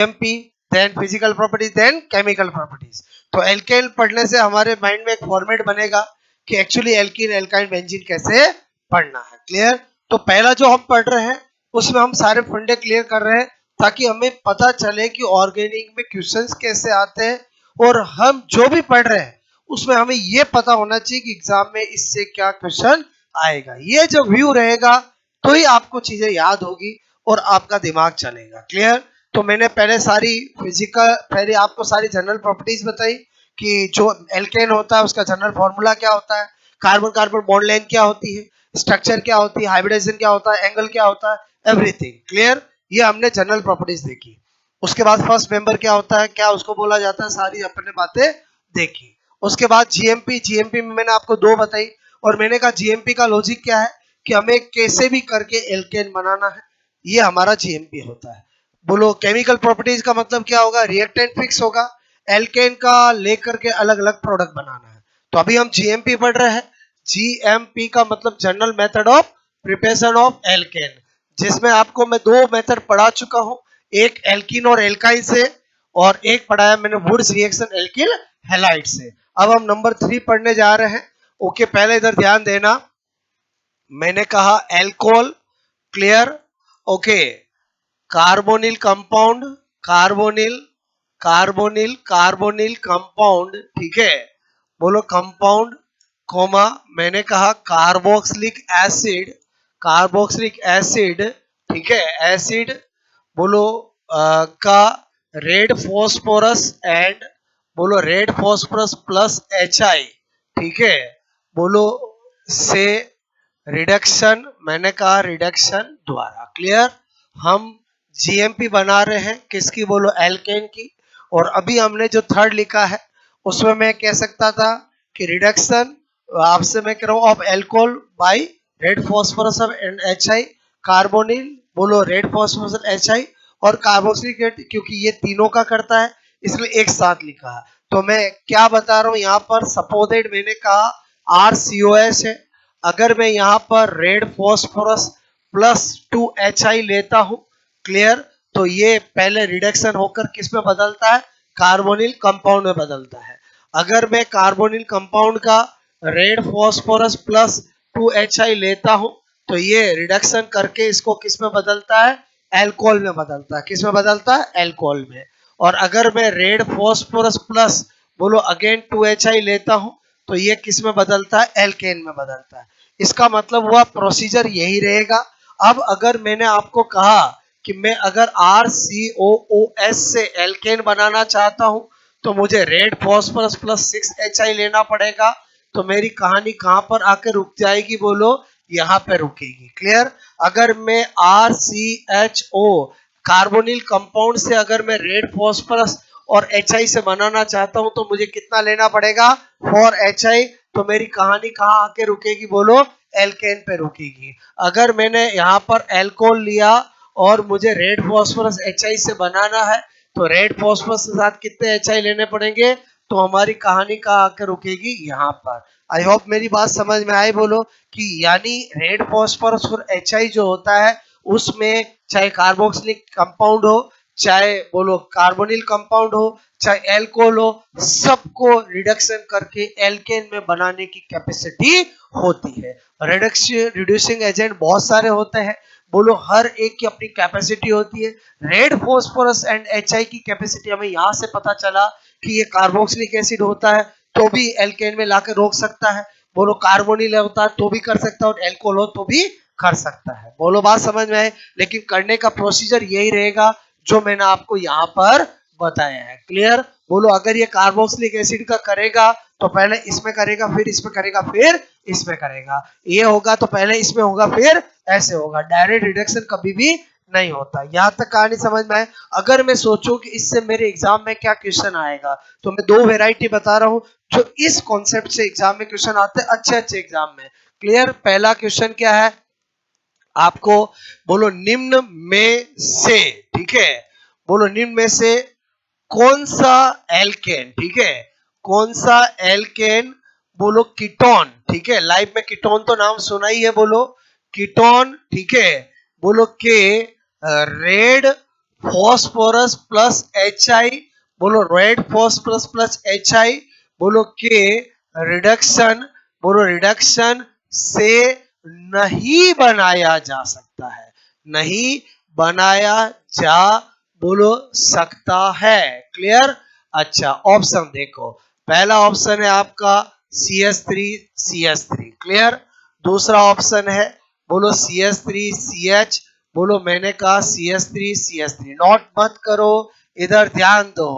MP, then physical properties, then chemical properties. तो alkane पढ़ने से हमारे माइंड में एक फॉर्मेट बनेगा कि एक्चुअली एल्कीन एल्काइन बेंजीन कैसे पढ़ना है। क्लियर? तो पहला जो हम पढ़ रहे हैं उसमें हम सारे फंडे क्लियर कर रहे हैं ताकि हमें पता चले कि ऑर्गेनिक में क्वेश्चंस कैसे आते हैं, और हम जो भी पढ़ रहे हैं उसमें हमें ये पता होना चाहिए कि एग्जाम में इससे क्या क्वेश्चन आएगा। ये जो व्यू रहेगा तो ही आपको चीजें याद होगी और आपका दिमाग चलेगा। क्लियर? तो मैंने पहले आपको सारी जनरल प्रॉपर्टीज बताई कि जो एल्केन होता है उसका जनरल फॉर्मूला क्या होता है, कार्बन कार्बन बॉन्ड लेंथ क्या होती है, स्ट्रक्चर क्या होती है, हाइब्रिडाइजेशन क्या होता है, एंगल क्या होता है, एवरीथिंग। क्लियर? ये हमने जनरल प्रॉपर्टीज देखी। उसके बाद फर्स्ट मेंबर क्या होता है, क्या उसको बोला जाता है, सारी अपने बातें देखी। उसके बाद जीएमपी में मैंने आपको दो बताई, और मैंने कहा जीएमपी का लॉजिक क्या है कि हमें कैसे भी करके एल्केन बनाना है, ये हमारा जीएमपी होता है। बोलो केमिकल प्रॉपर्टीज का मतलब क्या होगा, रिएक्टेंट फिक्स होगा, एल्केन का लेकर के अलग अलग प्रोडक्ट बनाना है। तो अभी हम जीएमपी पढ़ रहे हैं। जीएमपी का मतलब general method of preparation of alkene, जिसमें आपको मैं दो मेथड पढ़ा चुका हूं, एक एल्कीन और एल्काइन से, और एक पढ़ाया मैंने वुड्स रिएक्शन एल्किल हैलाइड से। अब हम नंबर 3 पढ़ने जा रहे हैं। ओके, पहले इधर ध्यान देना, मैंने कहा alcohol. Clear? Okay, carbonyl compound, carbonyl carbonyl carbonyl compound, ठीक है, बोलो कंपाउंड, कोमा मैंने कहा कार्बोक्सिलिक एसिड, कार्बोक्सिलिक एसिड, ठीक है, एसिड, बोलो का रेड फॉस्फोरस एंड, बोलो रेड फॉस्फोरस प्लस HI, ठीक है, बोलो से रिडक्शन, मैंने कहा रिडक्शन द्वारा। क्लियर? हम जीएमपी बना रहे हैं किसकी, बोलो एल्केन की। और अभी हमने जो थर्ड लिखा है उसमें मैं कह सकता था कि रिडक्शन, आपसे मैं कह रहा हूं, of alcohol by red phosphorus of HI, carbonyl, बोलो रेड फॉस्फोरस HI, और कार्बोक्सिलिक, क्योंकि ये तीनों का करता है इसलिए एक साथ लिखा है। तो मैं क्या बता रहा हूं यहाँ पर, सपोजेड मैंने कहा RCOS है, अगर मैं यहाँ पर रेड फॉस्फोरस प्लस 2HI लेता हूं, क्लियर, तो ये पहले रिडक्शन होकर किस में बदलता है, कार्बोनिल कंपाउंड में बदलता है। अगर मैं कार्बोनिल कंपाउंड का रेड फॉस्फोरस प्लस 2HI लेता हूं तो ये रिडक्शन करके इसको किस में बदलता है, एल्कोहल में बदलता है। किस में बदलता है, एल्कोहल में। और अगर मैं रेड फॉस्फोरस प्लस, बोलो अगेन 2HI लेता हूं तो ये किस में बदलता है, एल्केन में बदलता है। इसका मतलब हुआ प्रोसीजर यही रहेगा। अब अगर मैंने आपको कहा कि मैं अगर RCOOS से एल्केन बनाना चाहता हूं तो मुझे रेड फॉस्फोरस प्लस 6HI लेना पड़ेगा, तो मेरी कहानी कहां पर आकर रुक जाएगी, बोलो यहां पे रुकेगी। क्लियर? अगर मैं RCHO कार्बोनिल कंपाउंड से अगर मैं रेड फॉस्फोरस और HI से बनाना चाहता हूं तो मुझे कितना लेना पड़ेगा, 4HI। तो मेरी कहानी कहां आके रुकेगी, बोलो एल्केन पे रुकेगी। अगर मैंने यहाँ पर एल्कोहल लिया और मुझे रेड फॉस्फोरस HI से बनाना है तो रेड फॉस्फोरस के साथ कितने HI लेने पड़ेंगे, तो हमारी कहानी कहां आकर रुकेगी, यहाँ पर। आई होप मेरी बात समझ में आई। बोलो कि यानी रेड फॉस्फोरस और HI जो होता है उसमें चाहे कार्बोक्सिलिक कंपाउंड हो, चाहे बोलो कार्बोनिल कंपाउंड हो, चाहे एल्कोहल हो, सबको रिडक्शन करके एल्केन में बनाने की कैपेसिटी होती है। रिड्यूसिंग एजेंट बहुत सारे होते हैं, बोलो हर एक की अपनी कैपेसिटी होती है। रेड फॉस्फोरस एंड HI की कैपेसिटी हमें यहाँ से पता चला कि ये कार्बोक्सिलिक एसिड होता है तो भी एल्केन में लाकर रोक सकता है, बोलो कार्बोनिल होता है तो भी कर सकता है, और एल्कोहल हो तो भी कर सकता है। बोलो बात समझ में आए? लेकिन करने का प्रोसीजर यही रहेगा जो मैंने आपको यहाँ पर बताया है। क्लियर? बोलो अगर ये कार्बोक्सिलिक एसिड का करेगा तो पहले इसमें करेगा, फिर इसमें करेगा, फिर इसमें करेगा, ये होगा तो पहले इसमें होगा, फिर ऐसे होगा। डायरेक्ट रिडक्शन कभी भी नहीं होता। यहां तक कहानी समझ में आए? अगर मैं सोचूं कि इससे मेरे एग्जाम में क्या क्वेश्चन आएगा तो मैं दो वेराइटी बता रहा हूं जो इस कॉन्सेप्ट से एग्जाम में क्वेश्चन आते हैं, अच्छे अच्छे एग्जाम में। क्लियर? पहला क्वेश्चन क्या है आपको, बोलो निम्न में से, ठीक है, बोलो निम्न में से कौन सा एल्केन, ठीक है, कौन सा एल्केन, बोलो कीटोन, ठीक है, लाइफ में कीटोन तो नाम सुना ही है, बोलो कीटोन, ठीक है, बोलो के रेड फॉस्फोरस प्लस HI, बोलो रेड फॉस्फोरस प्लस HI, बोलो के रिडक्शन, बोलो रिडक्शन से नहीं बनाया जा सकता है, नहीं बनाया जा बोलो सकता है। क्लियर? अच्छा ऑप्शन देखो, पहला ऑप्शन है आपका CH3 CH3, क्लियर। दूसरा ऑप्शन है बोलो CH3 CH, बोलो मैंने कहा CH3 CH3, नोट मत करो, इधर ध्यान दो,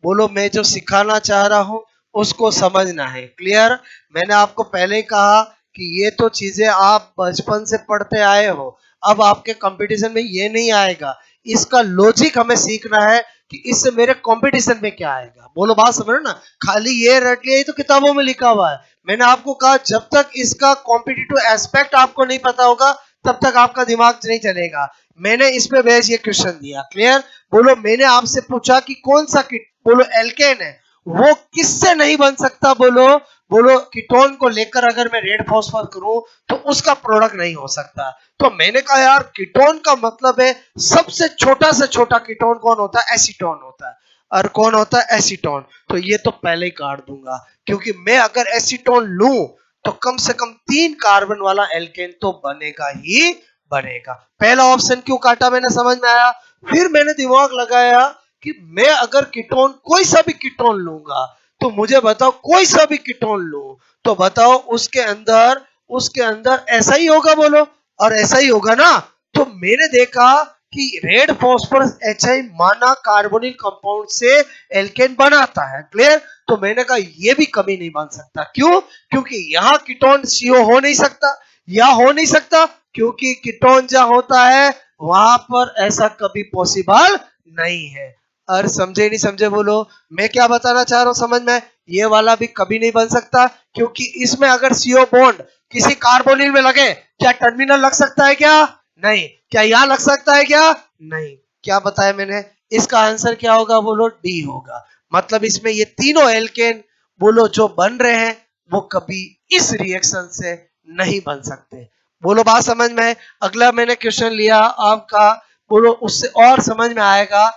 बोलो मैं जो सिखाना चाह रहा हूं उसको समझना है। क्लियर? मैंने आपको पहले ही कहा कि ये तो चीजें आप बचपन से पढ़ते आए हो, अब आपके कंपटीशन में ये नहीं आएगा, इसका लॉजिक हमें सीखना है कि इससे मेरे कंपटीशन में क्या आएगा। बोलो बात समझ ना, खाली ये रट लिया, ये तो किताबों में लिखा हुआ है। मैंने आपको कहा जब तक इसका कॉम्पिटिटिव एस्पेक्ट आपको नहीं पता होगा तब तक आपका दिमाग नहीं चलेगा। मैंने इस पे बेस ये क्वेश्चन दिया। क्लियर? बोलो मैंने आपसे पूछा कि कौन सा किट बोलो एल्केन है, वो किससे नहीं बन सकता, बोलो बोलो कीटोन को लेकर अगर मैं रेड फॉस्फोर करूं तो उसका प्रोडक्ट नहीं हो सकता। तो मैंने कहा यार कीटोन का मतलब है सबसे छोटा से छोटा कीटोन कौन होता है? एसीटोन होता है। और कौन होता है? एसीटोन। तो ये तो पहले ही काट दूंगा, क्योंकि मैं अगर एसीटोन लूं तो कम से कम 3 कार्बन वाला एल्केन तो बनेगा ही बनेगा। पहला ऑप्शन क्यों काटा मैंने समझ में आया। फिर मैंने दिमाग लगाया कि मैं अगर कीटोन कोई सा भी कीटोन लूंगा तो मुझे बताओ, कोई सा भी कीटोन लूं तो बताओ उसके अंदर ऐसा ही होगा, बोलो, और ऐसा ही होगा ना। तो मैंने देखा कि रेड फॉस्फोरस HI माना कार्बोनिल कंपाउंड से एल्केन बनाता है। क्लियर? तो मैंने कहा ये भी कभी नहीं बन सकता। क्यों? क्योंकि यहाँ कीटोन CO हो नहीं सकता, या हो नहीं सकता क्योंकि कीटोन जहां होता है वहां पर ऐसा कभी पॉसिबल नहीं है। और समझे नहीं समझे बोलो, मैं क्या बताना चाह रहा हूं समझ में? ये वाला भी कभी नहीं बन सकता, क्योंकि इसमें अगर CO बॉन्ड किसी कार्बोनिल में लगे, क्या टर्मिनल लग सकता है क्या? नहीं। क्या यहां लग सकता है क्या? नहीं। क्या बताया मैंने? इसका आंसर क्या होगा? बोलो डी होगा। मतलब इसमें ये तीनों एल्केन बोलो जो बन रहे हैं वो कभी इस रिएक्शन से नहीं बन सकते। बोलो बात समझ में? अगला मैंने क्वेश्चन लिया आपका, बोलो उससे और समझ में आएगा।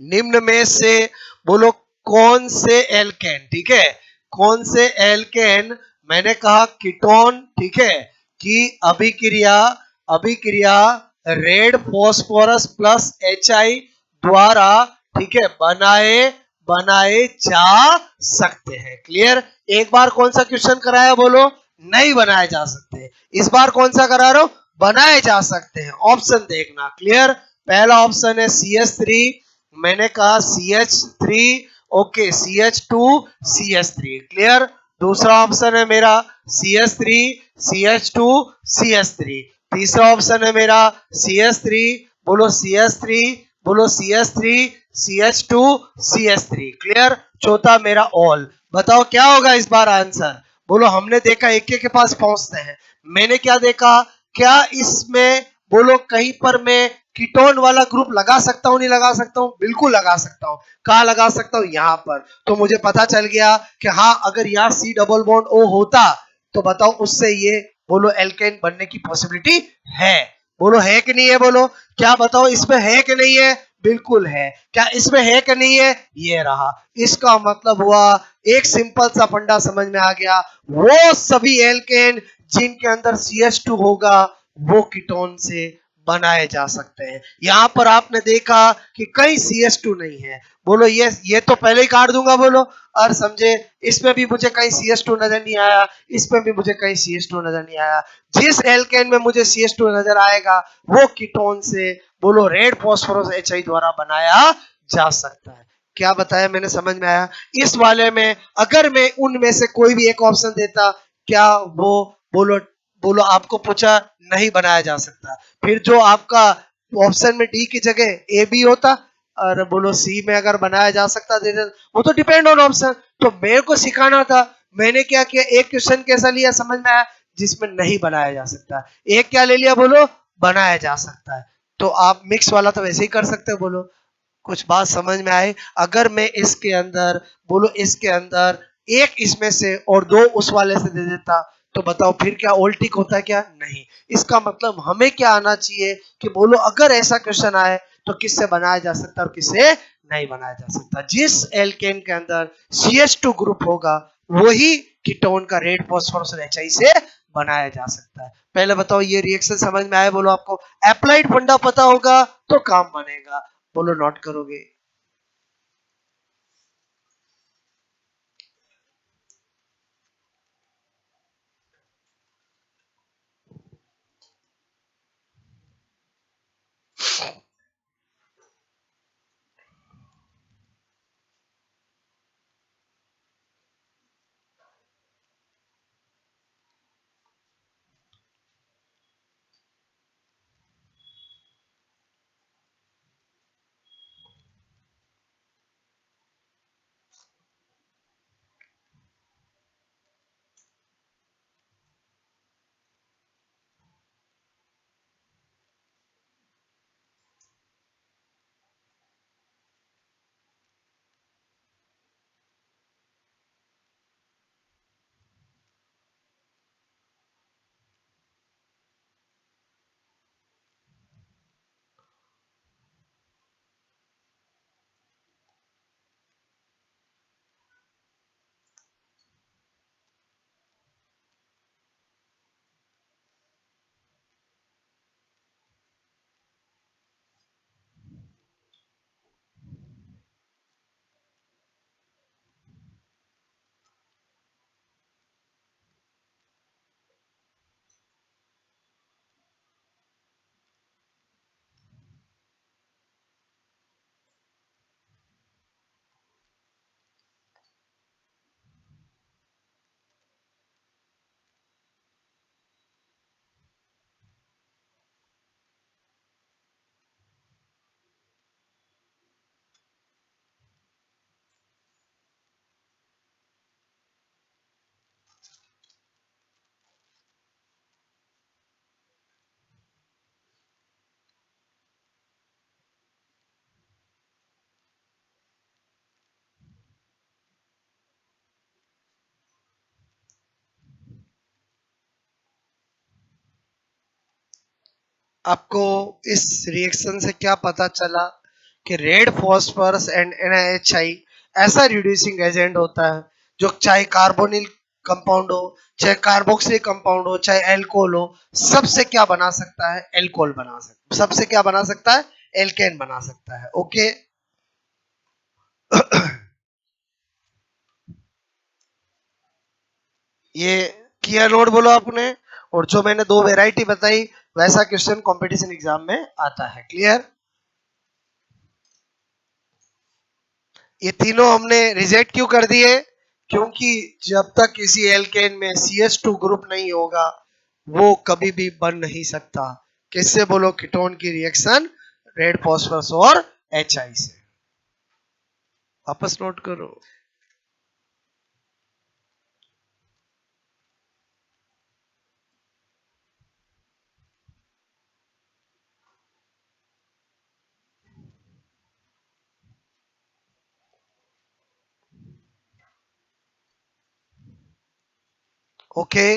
निम्न में से बोलो कौन से एल्केन, ठीक है, कौन से एल्केन, मैंने कहा कीटोन, ठीक है, कि अभिक्रिया रेड फॉस्फोरस प्लस HI द्वारा, ठीक है, बनाए बनाए जा सकते हैं। क्लियर? एक बार कौन सा क्वेश्चन कराया? बोलो नहीं बनाए जा सकते। इस बार कौन सा करा रहा हूं? बनाए जा सकते हैं। ऑप्शन देखना। क्लियर? पहला ऑप्शन है CH3, मैंने कहा CH3, okay, CH2 CH3। Clear? दूसरा ऑप्शन है मेरा CH3 CH2 CH3। तीसरा ऑप्शन है मेरा CH3, बोलो CH3, बोलो CH3 CH2 CH3। क्लियर? चौथा मेरा ऑल। बताओ क्या होगा इस बार आंसर? बोलो हमने देखा एक के पास पहुंचते हैं। मैंने क्या देखा, क्या इसमें बोलो कहीं पर मैं कीटोन वाला ग्रुप लगा सकता हूं नहीं लगा सकता हूं? बिल्कुल लगा सकता हूं। कहां लगा सकता हूं? यहां पर। तो मुझे पता चल गया कि हाँ, अगर यहां C डबल बॉन्ड O होता तो बताओ उससे ये बोलो एल्केन बनने की पॉसिबिलिटी है। बोलो है कि नहीं है? बोलो क्या बताओ, इसमें है कि नहीं है? बिल्कुल है। क्या इसमें है कि नहीं है? ये रहा। इसका मतलब हुआ एक सिंपल सा फंडा समझ में आ गया, वो सभी एल्केन जिनके अंदर CH2 होगा वो कीटोन से बनाए जा सकते हैं। यहां पर आपने देखा कि कई CH2 नहीं है। बोलो ये तो पहले ही काट दूंगा, बोलो, और समझे, इसमें भी मुझे कहीं CH2 नजर नहीं आया, इसमें भी मुझे कहीं CH2 नजर नहीं आया। जिस एल्केन में मुझे CH2 नजर आएगा वो कीटोन से बोलो रेड फॉस्फोरस HI द्वारा बनाया जा सकता है। क्या बताया मैंने? समझ में आया? इस वाले में अगर मैं उनमें से कोई भी एक ऑप्शन देता, क्या वो बोलो बोलो आपको पूछा नहीं बनाया जा सकता, फिर जो आपका ऑप्शन में डी की जगह AB होता और बोलो C में अगर बनाया जा सकता वो तो डिपेंड ऑन ऑप्शन। तो मेरे को सिखाना था, मैंने क्या किया, एक क्वेश्चन कैसा लिया समझ में आया जिसमें नहीं बनाया जा सकता, एक क्या ले लिया, बोलो बनाया जा सकता है। तो आप मिक्स वाला तो वैसे ही कर सकते हो। बोलो कुछ बात समझ में आए? अगर मैं इसके अंदर बोलो इसके अंदर एक इसमें से और दो उस वाले से दे देता तो बताओ फिर क्या ऑल टिक होता? क्या नहीं। इसका मतलब हमें क्या आना चाहिए कि बोलो अगर ऐसा क्वेश्चन आए तो किससे बनाया जा सकता है और किससे नहीं बनाया जा सकता। जिस एल्केन के अंदर CH2 ग्रुप होगा वही कीटोन का रेड फास्फोरस और HI से बनाया जा सकता है। पहले बताओ ये रिएक्शन समझ में आया? बोलो आपको अप्लाइड फंडा पता होगा तो काम बनेगा। बोलो नोट करोगे? आपको इस रिएक्शन से क्या पता चला कि रेड फॉस्फोरस एंड NaHI ऐसा रिड्यूसिंग एजेंट होता है जो चाहे कार्बोनिल कंपाउंड हो, चाहे कार्बोक्सिलिक कंपाउंड हो, चाहे एल्कोहल हो, सबसे क्या बना सकता है? एल्कोहल बना सकता है। सबसे क्या बना सकता है? एल्केन बना सकता है। ओके ये किया नोट बोलो आपने। और जो मैंने दो वैरायटी बताई वैसा क्वेश्चन कंपटीशन एग्जाम में आता है। क्लियर? ये तीनों हमने रिजेक्ट क्यों कर दिए? क्योंकि जब तक किसी एल्केन में CH2 ग्रुप नहीं होगा वो कभी भी बन नहीं सकता। किससे? बोलो कीटोन की रिएक्शन रेड फॉस्फोरस और HI से। वापस नोट करो। ओके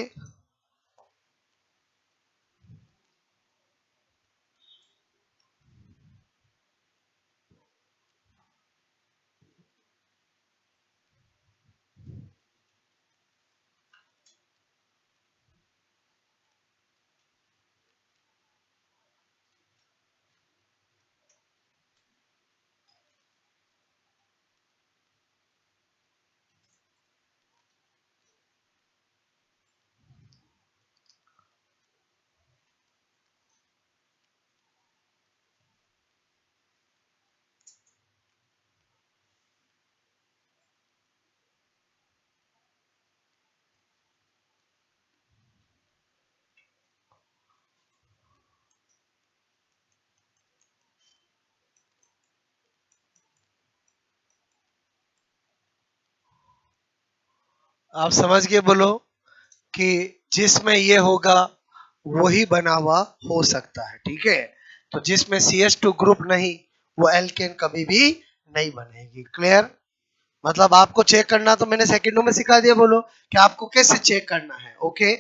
आप समझ के बोलो कि जिसमें ये होगा वही बना हुआ हो सकता है। ठीक है? तो जिसमें CH2 ग्रुप नहीं वो एल्केन कभी भी नहीं बनेगी। क्लियर? मतलब आपको चेक करना तो मैंने सेकंडों में सिखा दिया। बोलो कि आपको कैसे चेक करना है। ओके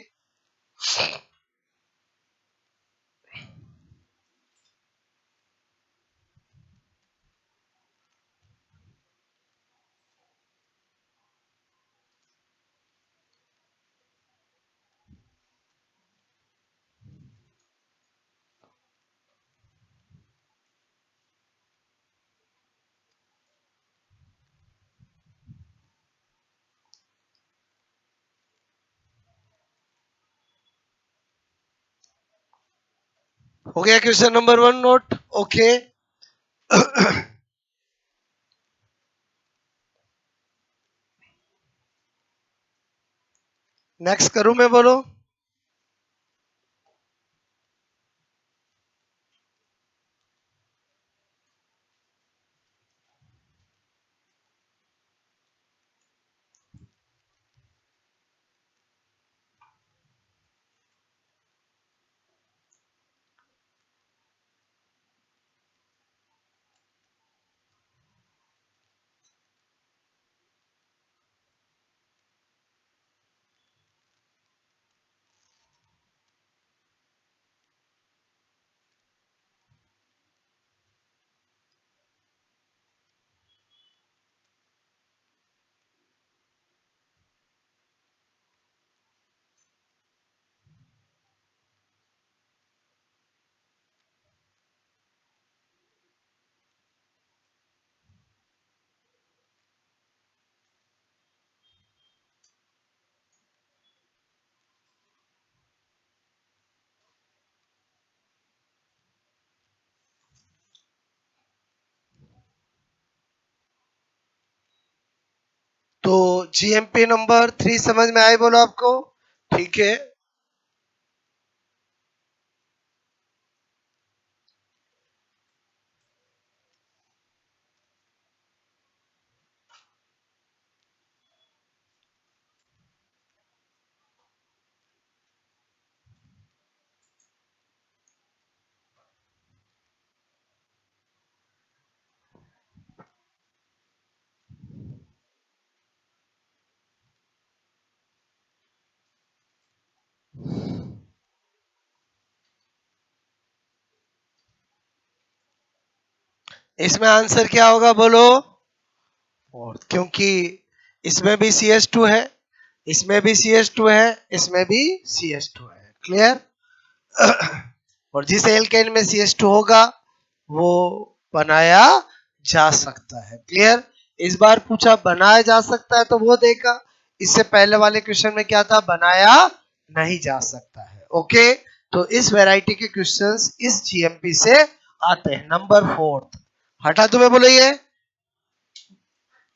हो गया question number 1 note? Okay. Next करूं मैं, बोलो। तो जीएमपी नंबर 3 समझ में आए, बोलो आपको? ठीक है। इसमें आंसर क्या होगा, बोलो? और क्योंकि इसमें भी CH2 है, इसमें भी CH2 है, इसमें भी CH2 है। क्लियर? और जिस एल्केन में CH2 होगा वो बनाया जा सकता है। क्लियर? इस बार पूछा बनाया जा सकता है तो वो देखा, इससे पहले वाले क्वेश्चन में क्या था, बनाया नहीं जा सकता है। ओके, तो इस वैरायटी के क्वेश्चंस इस जीएमपी से आते हैं। नंबर 4 हटा दो, मैं बोलो ये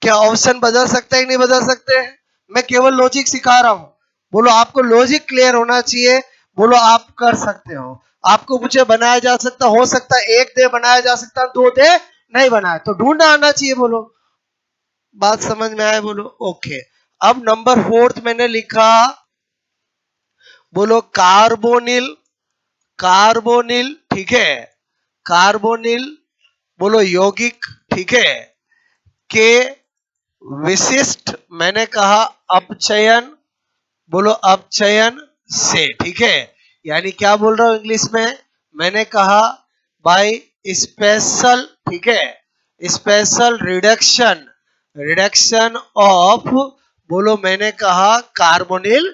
क्या ऑप्शन बदल सकते हैं नहीं बदल सकते हैं? मैं केवल लॉजिक सिखा रहा हूं। बोलो आपको लॉजिक क्लियर होना चाहिए। बोलो आप कर सकते हो। आपको पूछे बनाया जा सकता, हो सकता है एक दे बनाया जा सकता, दो दे नहीं बनाया, तो ढूंढना आना चाहिए। बोलो बात समझ में आए, बोलो। ओके, अब नंबर 4 मैंने लिखा, बोलो कार्बोनिल। कार्बोनिल, ठीक है, कार्बोनिल, बोलो यौगिक, ठीक है, के विशिष्ट मैंने कहा अपचयन, बोलो अपचयन से, ठीक है। यानी क्या बोल रहा हूं इंग्लिश में, मैंने कहा बाय स्पेशल, ठीक है, स्पेशल रिडक्शन, रिडक्शन ऑफ, बोलो मैंने कहा कार्बोनिल,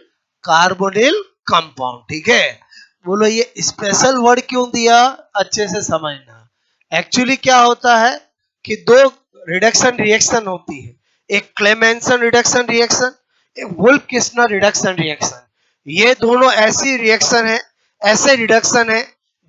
कार्बोनिल कंपाउंड, ठीक है। बोलो ये स्पेशल वर्ड क्यों दिया, अच्छे से समझना। एक्चुअली क्या होता है कि दो रिडक्शन रिएक्शन होती है, एक क्लेमेंसन रिडक्शन रिएक्शन, एक वुल्फ किस्नर रिडक्शन रिएक्शन। ये दोनों ऐसी रिएक्शन है, ऐसे रिडक्शन है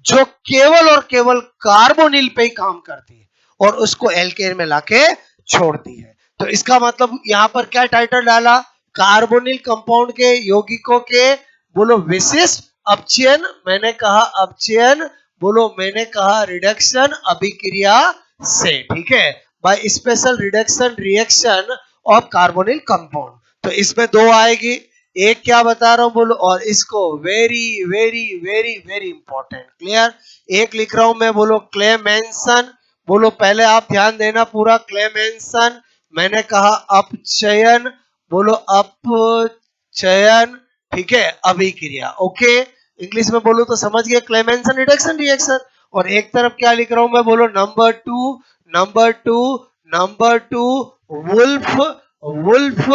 जो केवल और केवल कार्बोनिल पे ही काम करती है और उसको एल्केन में लाके छोड़ती है। तो इसका मतलब यहां पर क्या टाइटल डाला, कार्बोनिल कंपाउंड के यौगिकों के, बोलो विशिष्ट अपचयन, मैंने कहा अपचयन, बोलो मैंने कहा रिडक्शन अभिक्रिया से, ठीक है, by special reduction reaction of carbonyl compound. तो इसमें दो आएगी, एक क्या बता रहा हूं, बोलो, और इसको very very very very important. Clear? एक लिख रहा हूं मैं, बोलो क्लेमेंसन, बोलो पहले आप ध्यान देना पूरा, क्लेमेंसन, मैंने कहा अपचयन, बोलो अपचयन, ठीक है, अभिक्रिया। ओके, इंग्लिश में बोलो तो समझ गए, क्लेमेंसन रिडक्शन रिएक्शन। और एक तरफ क्या लिख रहा हूं मैं, बोलो number 2, number 2, number 2 Wolff, Wolff,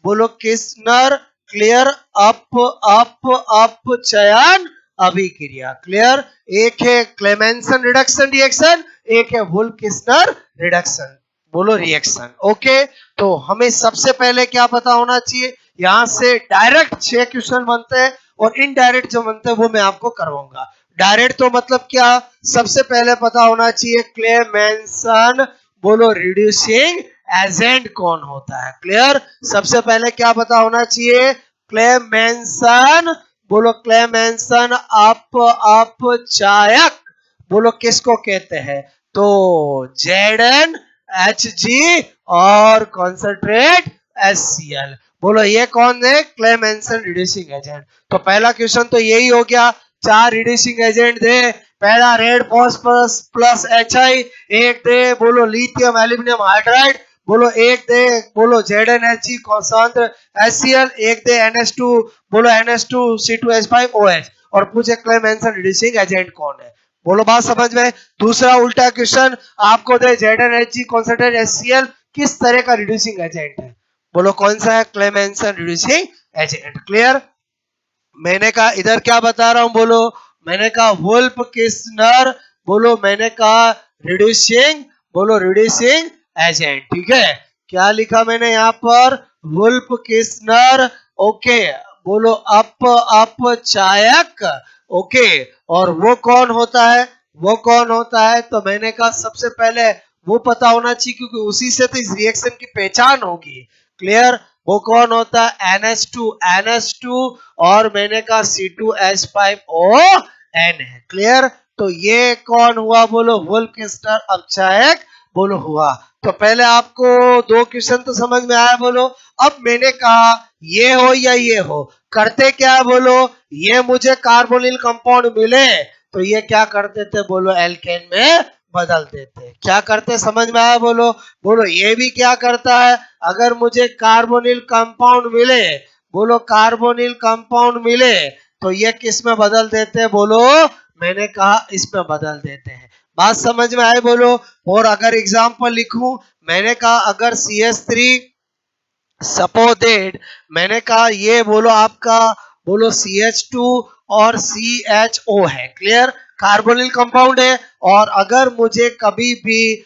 बोलो किस्नर, क्लियर, अप अप अप चयन अभिक्रिया। क्लियर? एक है क्लेमेंसन रिडक्शन रिएक्शन, एक है वुल्फ किस्नर रिडक्शन, बोलो रिएक्शन। ओके, तो हमें सबसे पहले क्या पता होना चाहिए, यहां से डायरेक्ट 6 क्वेश्चन बनते हैं और इनडायरेक्ट जो बनते हैं वो मैं आपको करवाऊंगा। डायरेक्ट तो मतलब क्या, सबसे पहले पता होना चाहिए क्लेमेंसन बोलो रिड्यूसिंग एजेंट कौन होता है। क्लियर, सबसे पहले क्या पता होना चाहिए, क्लेमेंसन बोलो, क्लेमेंसन अपचायक बोलो किसको कहते हैं, तो ZnHg और कॉन्सेंट्रेट HCl बोलो ये कौन है, क्लेमेंसन रिड्यूसिंग एजेंट। तो पहला क्वेश्चन तो यही हो गया, चार रिड्यूसिंग एजेंट दे, पहला रेड फॉस्फोरस प्लस HI, एक दे बोलो लिथियम एल्यूमिनियम हाइड्राइड, बोलो एक दे बोलो ZnHg कॉन्सेंट्रेट HCl, एक दे NH2 बोलो NH2C2H5OH, और पूछे क्लेमेंसन रिड्यूसिंग एजेंट कौन है। बोलो बात समझ में। दूसरा उल्टा क्वेश्चन आपको दे ZnHg कॉन्सेंट्रेट HCl किस तरह का रिड्यूसिंग एजेंट है, बोलो कौन सा है, क्लेमेंसन रिड्यूसिंग एजेंट। क्लियर, मैंने कहा इधर क्या बता रहा हूं, बोलो मैंने कहा वुल्फ किस्नर, बोलो मैंने कहा रिड्यूसिंग बोलो रिड्यूसिंग एजेंट। ठीक है, क्या लिखा मैंने यहाँ पर, वुल्फ किस्नर, ओके बोलो अपचायक, ओके, और वो कौन होता है, वो कौन होता है, तो मैंने कहा सबसे पहले वो पता होना चाहिए क्योंकि उसी से तो इस रिएक्शन की पहचान होगी। क्लियर, वो कौन होता है, NH2 और मैंने कहा C2H5ON है। क्लियर, तो ये कौन हुआ, बोलो वुल्फ किस्नर अपचायक बोलो हुआ। तो पहले आपको दो क्वेश्चन तो समझ में आया, बोलो अब मैंने कहा ये हो या ये हो, करते क्या बोलो, ये मुझे कार्बोनिल कंपाउंड मिले तो ये क्या करते थे, बोलो एल्केन में बदल देते। क्या करते समझ में आया, बोलो बोलो ये भी क्या करता है, अगर मुझे कार्बोनिल कंपाउंड मिले, बोलो कार्बोनिल कंपाउंड मिले तो ये किस में बदल देते हैं, बोलो मैंने कहा इसमें बदल देते हैं। बात समझ में आए, बोलो। और अगर एग्जांपल लिखूं, मैंने कहा अगर CH3 सपोदेड, मैंने कहा ये बोलो आपका बोलो CH2 और CHO है। क्लियर, कार्बोनिल कंपाउंड है, और अगर मुझे कभी भी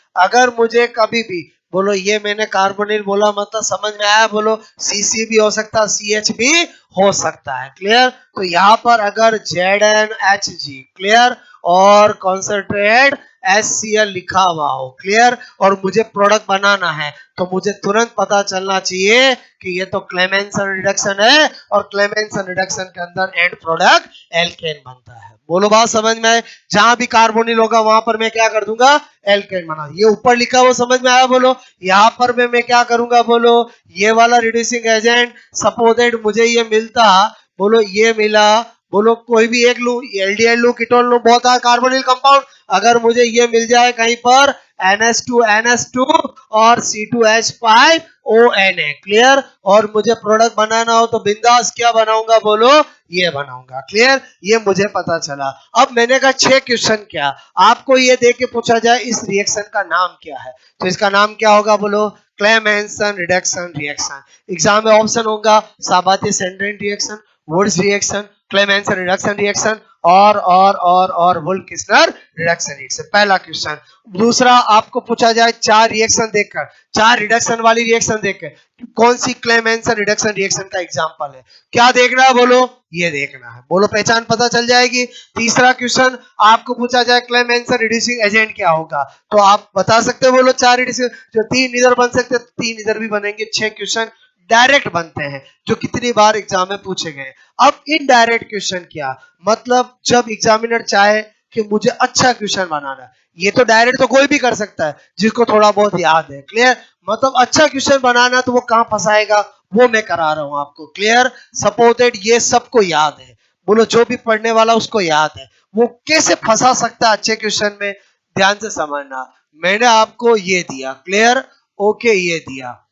बोलो ये मैंने कार्बोनिल बोला मतलब समझ में आया, बोलो CC भी हो सकता है, CH भी हो सकता है। क्लियर, तो यहाँ पर अगर ZnHg क्लियर और कॉन्सेंट्रेट HCl लिखा हुआ हो, क्लियर, और मुझे प्रोडक्ट बनाना है तो मुझे तुरंत पता चलना चाहिए कि ये तो क्लेमेंसन रिडक्शन है, और क्लेमेंसन रिडक्शन के अंदर एंड प्रोडक्ट एल्केन बनता है। बोलो बात समझ में आए, जहां भी कार्बोनिल होगा वहां पर मैं क्या कर दूंगा, एल्केन बना। ये ऊपर लिखा हुआ समझ में आया, बोलो यहाँ पर मैं क्या करूंगा, बोलो ये वाला रिड्यूसिंग एजेंट सपोजेड मुझे ये मिलता, बोलो ये मिला, बोलो कोई भी एक लू, एल्डिहाइड लू, कीटोन लू, बहुत कार्बोनिल कंपाउंड, अगर मुझे ये मिल जाए कहीं पर NH2 और C2H5ON है। क्लियर, और मुझे प्रोडक्ट बनाना हो तो बिंदास क्या बनाऊंगा, बोलो ये बनाऊंगा। क्लियर, ये मुझे पता चला। अब मैंने कहा 6 क्वेश्चन क्या, आपको ये देख के पूछा जाए इस रिएक्शन का नाम क्या है, तो इसका नाम क्या होगा, बोलो क्लेमेंसन रिडक्शन रिएक्शन। एग्जाम में ऑप्शन होगा Sabatier Senderens reaction, Woods reaction, Clemmensen reduction reaction और वुल्फ किस्नर रिडक्शन रिएक्शन। पहला क्वेश्चन। दूसरा आपको पूछा जाए चार रिएक्शन देखकर, चार रिडक्शन वाली रिएक्शन देखकर कौन सी क्लेमेंसन रिडक्शन रिएक्शन का एग्जांपल है, क्या देखना है, बोलो ये देखना है, बोलो पहचान पता चल जाएगी। तीसरा क्वेश्चन आपको पूछा जाए क्लेमेंसन रिड्यूसिंग एजेंट क्या होगा, तो आप बता सकते हो, बोलो चार रिड्यूसिंग, जो तीन इधर बन सकते तीन इधर भी बनेंगे। 6 क्वेश्चन डायरेक्ट बनते हैं जो कितनी बार एग्जाम में पूछे गए। अब इनडायरेक्ट क्वेश्चन क्या, मतलब जब एग्जामिनर चाहे कि मुझे अच्छा क्वेश्चन बनाना है, ये तो डायरेक्ट तो कोई भी कर सकता है जिसको थोड़ा बहुत याद है। क्लियर, मतलब अच्छा क्वेश्चन बनाना तो वो कहां फंसाएगा, वो मैं करा रहा हूं आपको। क्लियर, सपोर्टेड ये सबको याद है, बोलो जो भी पढ़ने वाला उसको याद है, वो कैसे फंसा सकता है अच्छे क्वेश्चन में, ध्यान से समझना। मैंने आपको ये दिया, क्लियर, ओके ये दिया,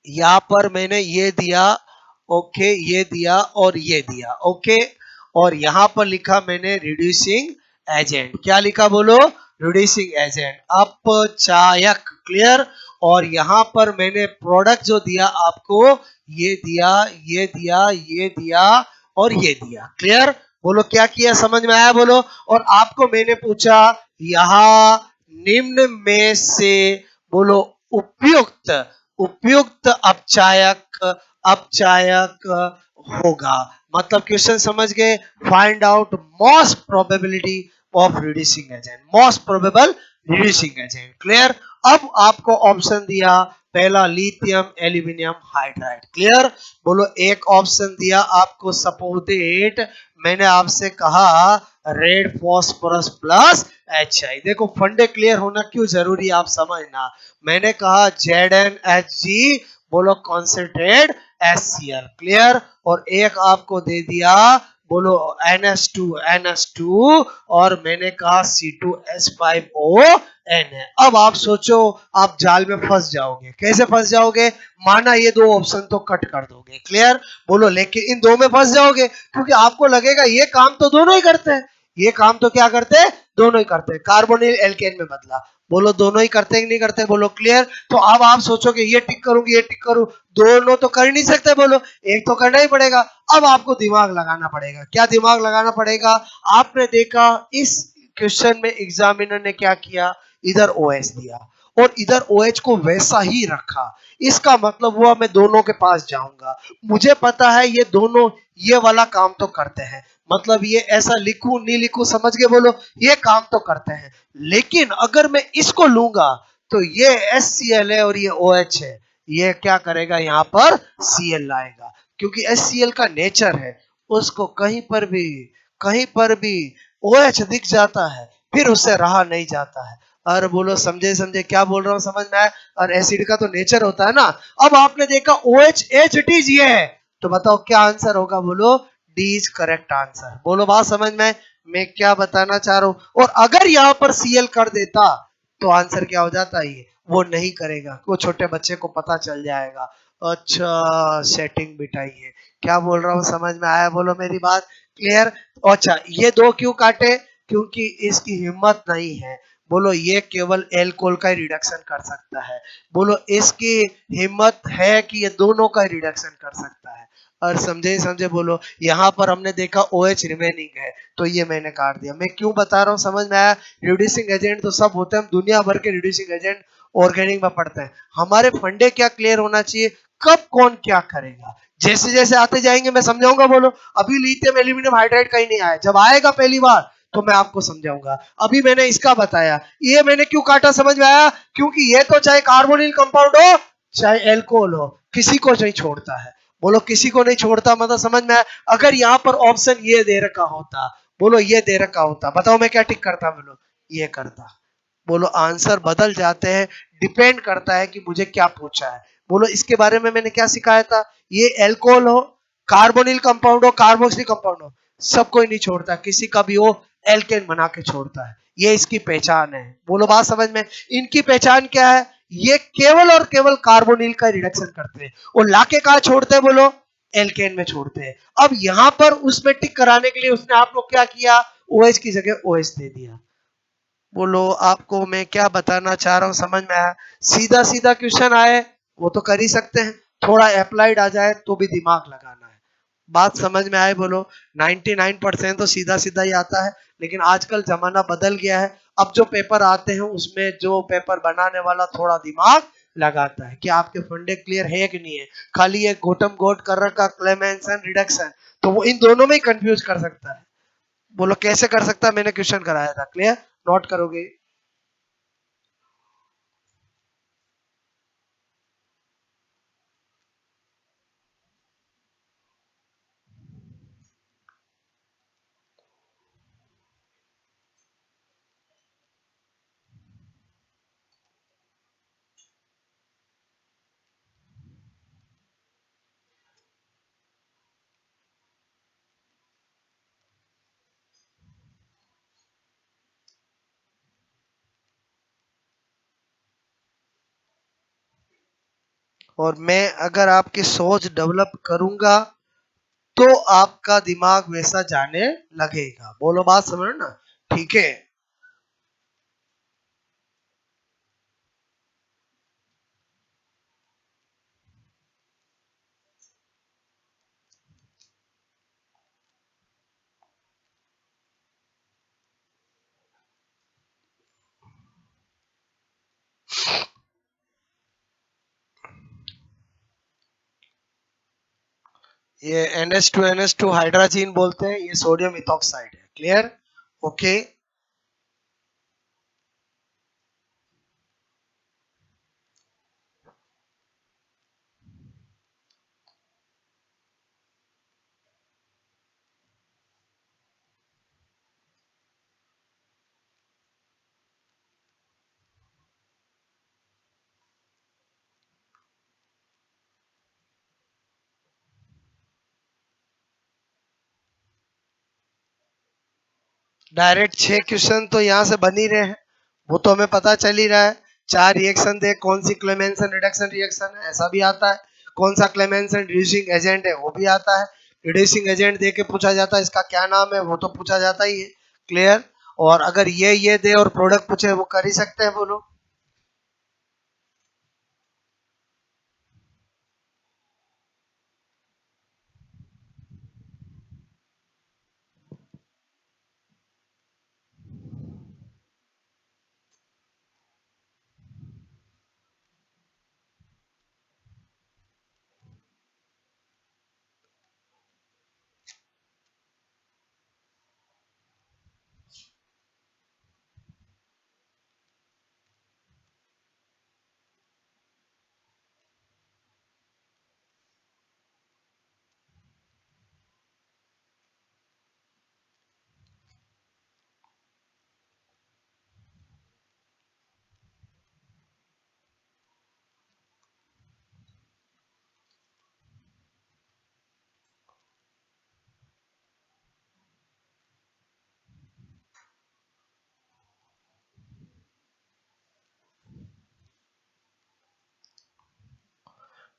यहां पर मैंने ये दिया, ओके ये दिया और ये दिया, ओके, और यहां पर लिखा मैंने रिड्यूसिंग एजेंट, क्या लिखा, बोलो रिड्यूसिंग एजेंट अपचायक। क्लियर, और यहां पर मैंने प्रोडक्ट जो दिया आपको, ये दिया, ये दिया, ये दिया और ये दिया। क्लियर, बोलो क्या किया, समझ में आया, बोलो। और आपको मैंने पूछा यहां निम्न में से बोलो उपयुक्त उपयुक्त अपचायक अपचायक होगा। मतलब क्वेश्चन समझ गए। Find out most probability of reducing agent, most probable reducing agent. Clear. अब आपको ऑप्शन दिया पहला लिथियम एल्यूमिनियम हाइड्राइड। क्लियर। बोलो एक ऑप्शन दिया आपको सपोर्टेट, मैंने आपसे कहा रेड फॉस्फोरस प्लस HI। देखो फंडे क्लियर होना क्यों जरूरी आप समझना। मैंने कहा ZnHg, बोलो कॉन्सेंट्रेट HCl। क्लियर। और एक आपको दे दिया बोलो NH2 और मैंने कहा C2H5O N है। अब आप सोचो आप जाल में फंस जाओगे। कैसे फंस जाओगे? माना ये दो ऑप्शन तो कट कर दोगे। क्लियर। बोलो लेकिन इन दो में फंस जाओगे क्योंकि आपको लगेगा ये काम तो दोनों ही करते हैं। ये काम तो क्या करते हैं? दोनों ही करते हैं। कार्बोनिल एल्केन में बदला, बोलो दोनों ही करते हैं कि नहीं करते? बोलो क्लियर। तो अब आप सोचोगे ये टिक करूंगी ये टिक करूं, दोनों तो कर नहीं सकते। बोलो एक तो करना ही पड़ेगा। अब आपको दिमाग लगाना पड़ेगा। क्या दिमाग लगाना पड़ेगा? आपने देखा इस क्वेश्चन में एग्जामिनर ने क्या किया, इधर OH दिया और इधर OH को वैसा ही रखा। इसका मतलब हुआ मैं दोनों के पास जाऊंगा। मुझे पता है ये दोनों ये वाला काम तो करते हैं। मतलब ये ऐसा लिखूं नहीं लिखूं, समझ गए? बोलो ये काम तो करते हैं। लेकिन अगर मैं इसको लूंगा तो ये HCl है और ये OH है, ये क्या करेगा? यहाँ पर Cl लाएगा क्योंकि HCl का नेचर है उसको कहीं पर भी OH दिख जाता है फिर उससे रहा नहीं जाता है। और बोलो समझे समझे क्या बोल रहा हूँ? समझ में आया? और एसिड का तो नेचर होता है ना। अब आपने देखा OH H ये है तो बताओ क्या आंसर होगा? बोलो डी इज करेक्ट आंसर। बोलो बात समझ में? मैं क्या बताना चाह रहा हूं। और अगर यहां पर Cl कर देता तो आंसर क्या हो जाता? ये वो नहीं करेगा, वो छोटे बच्चे को पता चल जाएगा। अच्छा सेटिंग बिठाई है। क्या बोल रहा हूँ समझ में आया? बोलो मेरी बात क्लियर। अच्छा ये दो क्यों काटे? क्योंकि इसकी हिम्मत नहीं है। बोलो ये केवल एल्कोहल का रिडक्शन कर सकता है। बोलो इसकी हिम्मत है कि ये दोनों का रिडक्शन कर सकता है। और समझे समझे? बोलो यहाँ पर हमने देखा OH रिमेनिंग है तो ये मैंने काट दिया। मैं क्यों बता रहा हूँ समझ में आया? रिड्यूसिंग एजेंट तो सब होते हैं, हम दुनिया भर के रिड्यूसिंग एजेंट ऑर्गेनिक में पढ़ते हैं। हमारे फंडे क्या क्लियर होना चाहिए, कब कौन क्या करेगा। जैसे जैसे आते जाएंगे मैं समझाऊंगा। बोलो अभी लिथियम एल्यूमिनियम हाइड्राइड कहीं नहीं आया, जब आएगा पहली बार तो मैं आपको समझाऊंगा। अभी मैंने इसका बताया, ये मैंने क्यों काटा समझ में आया? क्योंकि ये तो चाहे कार्बोनिल कंपाउंड हो चाहे एल्कोहल हो किसी को नहीं छोड़ता है। बोलो किसी को नहीं छोड़ता मतलब समझ में आया? अगर यहाँ पर ऑप्शन ये दे रखा होता, बोलो ये दे रखा होता, बताओ मैं क्या टिक करता? बोलो ये करता। बोलो आंसर बदल जाते हैं, डिपेंड करता है कि मुझे क्या पूछा है। बोलो इसके बारे में मैंने क्या सिखाया था? ये एल्कोहल हो, कार्बोनिल कंपाउंड हो, कार्बोक्सिल कंपाउंड हो, सब कोई नहीं छोड़ता, किसी का भी हो एल्केन बना के छोड़ता है। ये इसकी पहचान है। बोलो बात समझ में? इनकी पहचान क्या है? ये केवल और केवल कार्बोनिल का रिडक्शन करते हैं और लाके कहा छोड़ते हैं? बोलो एल्केन में छोड़ते हैं। अब यहां पर उसमें टिक कराने के लिए उसने आप लोग क्या किया? OH की जगह OH दे दिया। बोलो आपको मैं क्या बताना चाह रहा हूँ समझ में आया? सीधा सीधा क्वेश्चन आए वो तो कर ही सकते हैं, थोड़ा अप्लाइड आ जाए तो भी दिमाग लगाना है। बात समझ में आए? बोलो 99% तो सीधा सीधा ही आता है, लेकिन आजकल जमाना बदल गया है। अब जो पेपर आते हैं उसमें जो पेपर बनाने वाला थोड़ा दिमाग लगाता है कि आपके फंडे क्लियर है कि नहीं है। खाली एक गोटम गोट कर रखा क्लेमेंसन रिडक्शन तो वो इन दोनों में ही कंफ्यूज कर सकता है। बोलो कैसे कर सकता है? मैंने क्वेश्चन कराया था। क्लियर? नोट करोगे? और मैं अगर आपकी सोच डेवलप करूंगा तो आपका दिमाग वैसा जाने लगेगा। बोलो बात समझ ना? ठीक है। ये NH2 हाइड्राजीन बोलते हैं, ये सोडियम इथॉक्साइड है। क्लियर? ओके। डायरेक्ट 6 क्वेश्चन तो यहाँ से बन ही रहे हैं, वो तो हमें पता चल ही रहा है। 4 रिएक्शन दे, कौन सी क्लेमेंसन रिडक्शन रिएक्शन है, ऐसा भी आता है। कौन सा क्लेमेंसन रिड्यूसिंग एजेंट है, वो भी आता है। रिड्यूसिंग एजेंट दे के पूछा जाता है इसका क्या नाम है, वो तो पूछा जाता ही है। क्लियर? और अगर ये दे और प्रोडक्ट पूछे, वो कर ही सकते हैं। बोलो।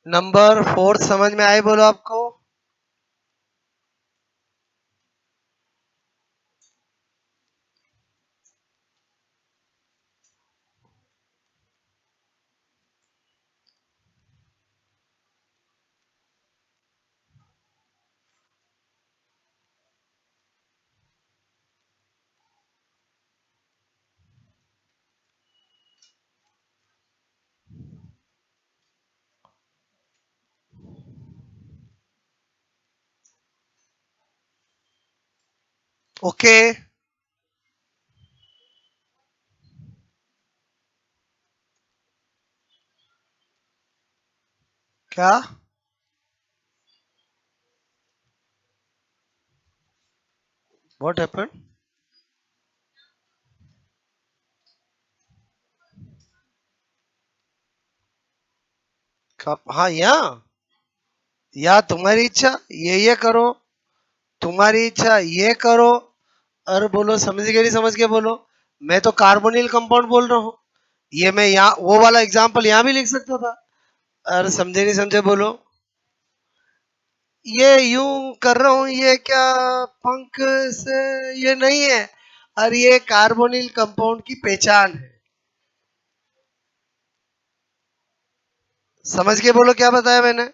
नंबर 4 समझ में आए? बोलो आपको। ओके। क्या? What happened? हाँ, या तुम्हारी इच्छा ये करो, तुम्हारी इच्छा ये करो। और बोलो, समझ के नहीं समझ के बोलो। मैं तो कार्बोनिल कंपाउंड बोल रहा हूँ। ये मैं यहाँ वो वाला एग्जांपल यहाँ भी लिख सकता था। अरे समझे नहीं समझे बोलो। ये यूं कर रहा हूँ, ये क्या पंख से ये नहीं है। और ये कार्बोनिल कंपाउंड की पहचान है। समझ के बोलो क्या बताया मैंने।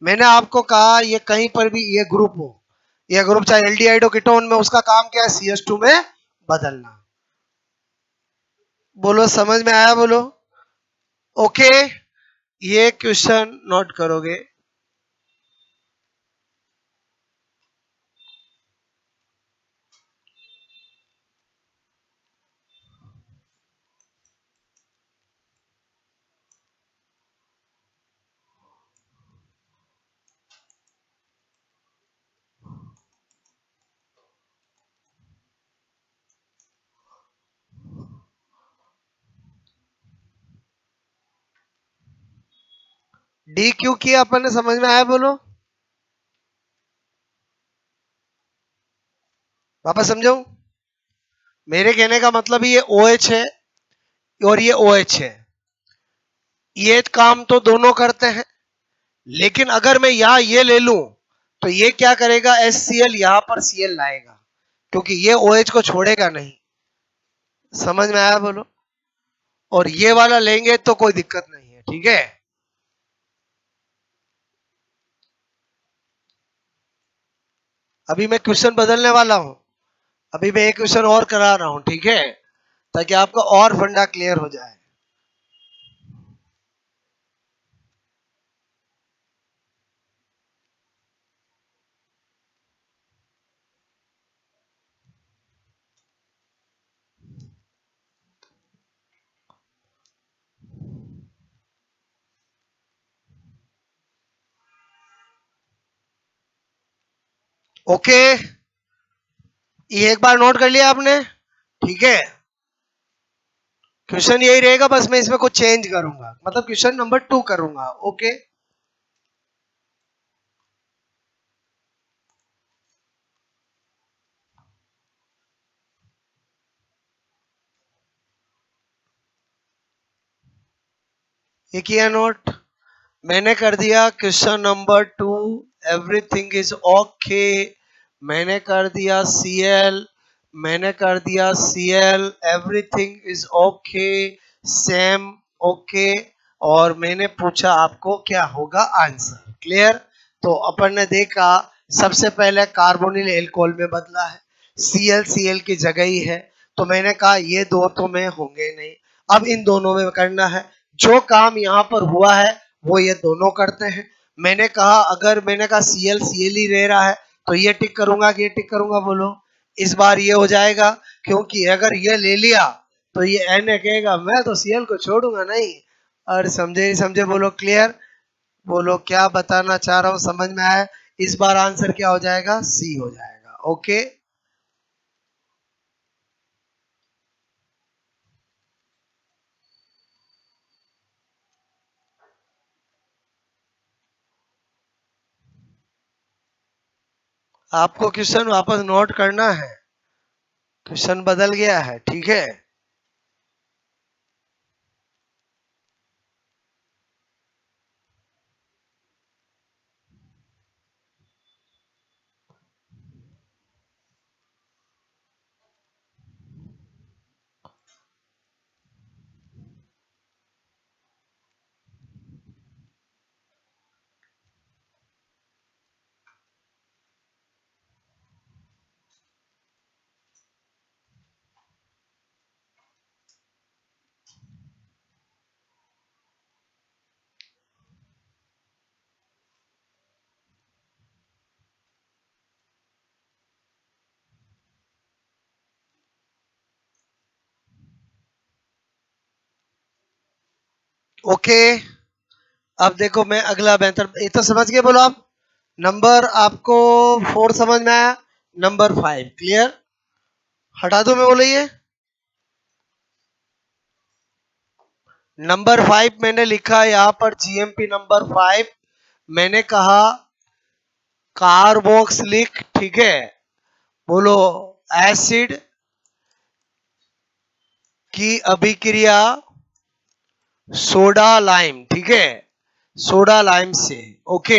मैंने आपको कहा ये कहीं पर भी ये ग्रुप हो, ये ग्रुप चाहे एल्डिहाइड कीटोन में, उसका काम क्या है? CH2 में बदलना। बोलो समझ में आया? बोलो। ओके। ये क्वेश्चन नोट करोगे। डी क्यू किया अपन ने, समझ में आया? बोलो। वापस समझाऊं? मेरे कहने का मतलब ये OH है और ये OH है, ये काम तो दोनों करते हैं। लेकिन अगर मैं यहां ये ले लूं, तो ये क्या करेगा? HCl यहां पर Cl लाएगा, क्योंकि ये OH को छोड़ेगा नहीं। समझ में आया? बोलो। और ये वाला लेंगे तो कोई दिक्कत नहीं है। ठीक है? अभी मैं क्वेश्चन बदलने वाला हूं। अभी मैं एक क्वेश्चन और करा रहा हूं, ठीक है, ताकि आपका और फंडा क्लियर हो जाए। ओके, ये एक बार नोट कर लिया आपने, ठीक है। क्वेश्चन यही रहेगा, बस मैं इसमें कुछ चेंज करूंगा, मतलब क्वेश्चन नंबर 2 करूंगा। ओके, ये किया नोट, मैंने कर दिया question number 2, everything is okay. मैंने कर दिया सीएल, मैंने कर दिया CL, everything is okay, same okay. और मैंने पूछा आपको क्या होगा आंसर, क्लियर। तो अपन ने देखा सबसे पहले कार्बोनिल एल्कोहल में बदला है, सीएल सीएल की जगह ही है। तो मैंने कहा ये दो तो में होंगे नहीं, अब इन दोनों में करना है। जो काम यहाँ पर हुआ है वो ये दोनों करते हैं। मैंने कहा अगर मैंने कहा सीएल सीएल ही रह रहा है तो ये टिक करूंगा कि ये टिक करूंगा, बोलो। इस बार ये हो जाएगा, क्योंकि अगर ये ले लिया तो ये एन कहेगा मैं तो सीएल को छोड़ूंगा नहीं। और समझे नहीं समझे, बोलो क्लियर। बोलो क्या बताना चाह रहा हूँ, समझ में आया। इस बार आंसर क्या हो जाएगा, सी हो जाएगा। ओके, आपको क्वेश्चन वापस नोट करना है, क्वेश्चन बदल गया है, ठीक है। ओके, अब देखो मैं अगला बेहतर, ये तो समझ गए, बोलो आप। नंबर आपको 4 समझ में आया, नंबर 5 क्लियर। हटा दो मैं, बोलो ये नंबर 5 मैंने लिखा यहाँ पर, जीएमपी नंबर 5। मैंने कहा कार्बोक्सिलिक, ठीक है, बोलो एसिड की अभिक्रिया सोडा लाइम, ठीक है, सोडा लाइम से। ओके,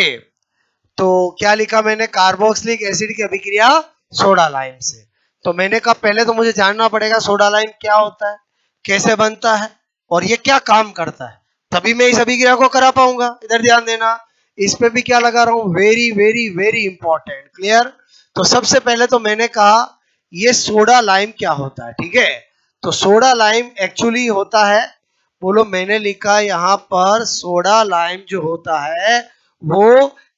तो क्या लिखा मैंने, कार्बोक्सिलिक एसिड की अभिक्रिया सोडा लाइम से। तो मैंने कहा पहले तो मुझे जानना पड़ेगा सोडा लाइम क्या होता है, कैसे बनता है और ये क्या काम करता है, तभी मैं इस अभिक्रिया को करा पाऊंगा। इधर ध्यान देना, इस पे भी क्या लगा रहा हूं, very very very important, clear. तो सबसे पहले तो मैंने कहा ये सोडा लाइम क्या होता है, ठीक है। तो सोडा लाइम एक्चुअली होता है, बोलो मैंने लिखा यहाँ पर सोडा लाइम जो होता है वो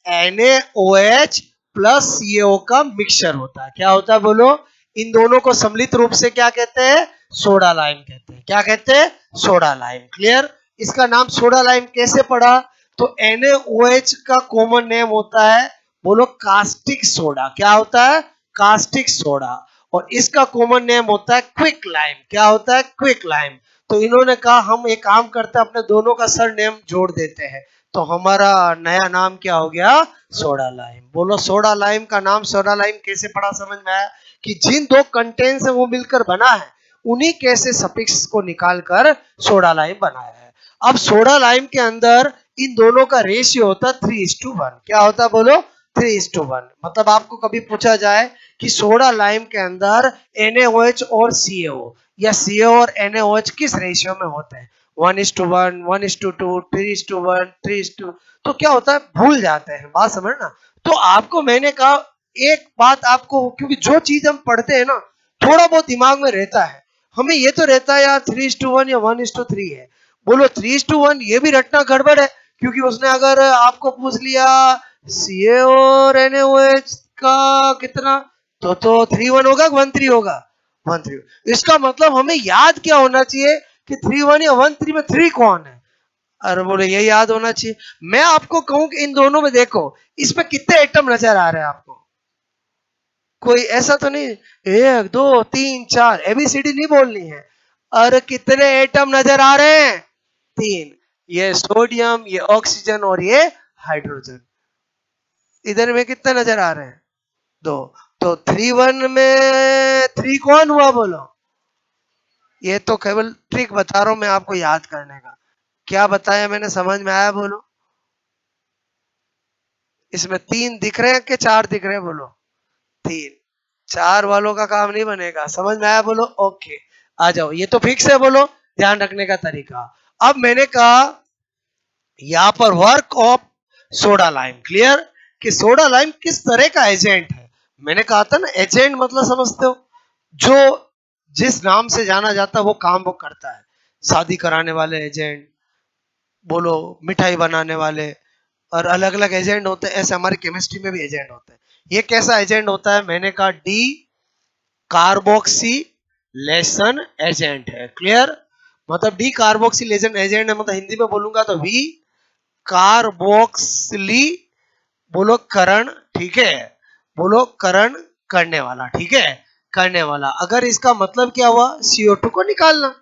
NaOH प्लस CaO का मिक्सचर होता है। क्या होता है, बोलो। इन दोनों को सम्मिलित रूप से क्या कहते हैं, सोडा लाइम कहते हैं। क्या कहते हैं, सोडा लाइम, क्लियर। इसका नाम सोडा लाइम कैसे पड़ा, तो NaOH का कॉमन नेम होता है, बोलो कास्टिक सोडा। क्या होता है, कास्टिक सोडा। और इसका कॉमन नेम होता है क्विक लाइम। क्या होता है, क्विक लाइम। तो इन्होंने कहा हम एक काम करते हैं, अपने दोनों का सर नेम जोड़ देते हैं, तो हमारा नया नाम क्या हो गया, सोडा लाइम। बोलो सोडा लाइम का नाम सोडा लाइम कैसे पड़ा, समझ में आया कि जिन दो कंटेंट्स है वो मिलकर बना है, उन्हीं कैसे सफिक्स को निकालकर सोडा लाइम बनाया है। अब सोडा लाइम के अंदर इन दोनों का रेशियो होता है 3:1। क्या होता है, बोलो 3:1। मतलब आपको कभी पूछा जाए कि सोडा लाइम के अंदर NaOH और CaO या CaO और NaOH किस रेशियो में होते हैं, 1:1, 1:2, 3:1, 3:2, तो क्या होता है, भूल जाते हैं, बात समझना। तो आपको मैंने कहा एक बात आपको, क्योंकि जो चीज हम पढ़ते हैं ना थोड़ा बहुत दिमाग में रहता है, हमें ये तो रहता है यार 3:1 या 1:3 है। बोलो 3:1 ये भी रटना गड़बड़ है, क्योंकि उसने अगर आपको पूछ लिया CaO और NaOH का कितना, तो 3:1 होगा, 1:3 होगा, 1:3। इसका मतलब हमें याद क्या होना चाहिए कि 3:1 या 1:3 में 3 कौन है। अरे बोले ये याद होना चाहिए। मैं आपको कहूं कि इन दोनों में देखो इसमें कितने एटम नजर आ रहे हैं आपको, कोई ऐसा तो नहीं 1 2 3 4 एबीसीडी नहीं बोलनी है। और कितने एटम नजर आ रहे हैं? 3। ये सोडियम, ये ऑक्सीजन और ये हाइड्रोजन। इधर में कितने नजर आ रहे हैं? 2। तो 3 1 में 3 कौन हुआ बोलो? ये तो केवल ट्रिक बता रहा हूं मैं आपको याद करने का। क्या बताया मैंने, समझ में आया बोलो? इसमें 3 दिख रहे हैं कि 4 दिख रहे हैं बोलो? 3। 4 वालों का काम नहीं बनेगा, समझ में आया बोलो? ओके, आ जाओ, ये तो फिक्स है बोलो, ध्यान रखने का तरीका। अब मैंने कहा यहां पर work of soda lime, clear? कि सोडा लाइम किस तरह का एजेंट है। मैंने कहा था ना, एजेंट मतलब समझते हो, जो जिस नाम से जाना जाता है वो काम वो करता है। शादी कराने वाले एजेंट बोलो, मिठाई बनाने वाले, और अलग अलग एजेंट होते हैं। ऐसे हमारी केमिस्ट्री में भी एजेंट होते हैं। ये कैसा एजेंट होता है? मैंने कहा डी कार्बोक्सीलेशन एजेंट है, क्लियर? मतलब डी कार्बोक्सीलेशन एजेंट है, मतलब हिंदी में बोलूंगा तो वी कार्बोक्सिली, बोलो करण, ठीक है? बोलो करण करने वाला, ठीक है? करने वाला। अगर इसका मतलब क्या हुआ? CO2 को निकालना।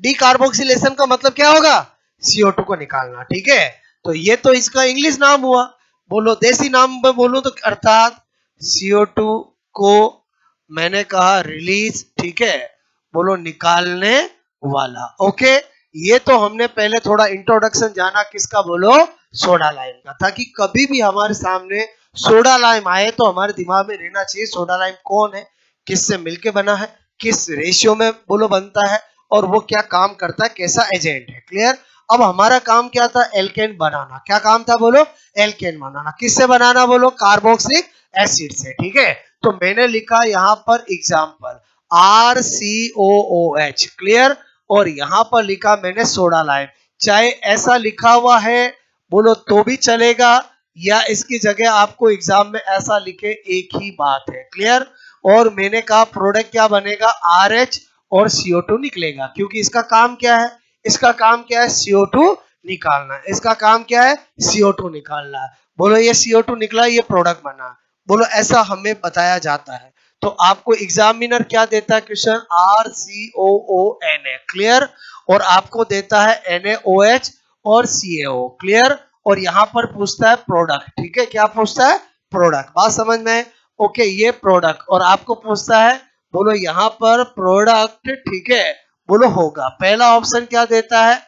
डी कार्बोक्सिलेशन का मतलब क्या होगा? CO2 को निकालना, ठीक है? तो ये तो इसका इंग्लिश नाम हुआ। बोलो देसी नाम में बोलूं तो अर्थात CO2 को मैंने कहा रिलीज, ठीक है? बोलो निकालने वाला। ओके, ये तो हमने पहले थोड़ा इंट्रोडक्शन जाना किसका बोलो? सोडा लाइम का, ताकि कभी भी हमारे सामने सोडा लाइम आए तो हमारे दिमाग में रहना चाहिए सोडा लाइम कौन है, किससे मिलके बना है, किस रेशियो में बोलो बनता है, और वो क्या काम करता है, कैसा एजेंट है, क्लियर? अब हमारा काम क्या था? एल्केन बनाना। क्या काम था बोलो? एल्केन बनाना। किससे बनाना बोलो? कार्बोक्सिलिक एसिड से, ठीक है? तो मैंने लिखा यहां पर एग्जाम्पल RCOOH, क्लियर? और यहां पर लिखा मैंने सोडा लाइम। चाहे ऐसा लिखा हुआ है बोलो तो भी चलेगा, या इसकी जगह आपको एग्जाम में ऐसा लिखे, एक ही बात है, क्लियर? और मैंने कहा प्रोडक्ट क्या बनेगा? RH और CO2 निकलेगा, क्योंकि इसका काम क्या है? इसका काम क्या है? CO2 निकालना। इसका काम क्या है? CO2 निकालना। बोलो ये CO2 निकला, ये प्रोडक्ट बना। बोलो ऐसा हमें बताया जाता है। तो आपको एग्जामिनर क्या देता है क्वेश्चन? RCOONA, clear? और आपको देता है NaOH और CaO, क्लियर? और यहां पर पूछता है प्रोडक्ट, ठीक है? क्या पूछता है? प्रोडक्ट। बात समझ में? ओके, ये प्रोडक्ट। और आपको पूछता है बोलो यहां पर प्रोडक्ट, ठीक है? बोलो होगा, पहला ऑप्शन क्या देता है?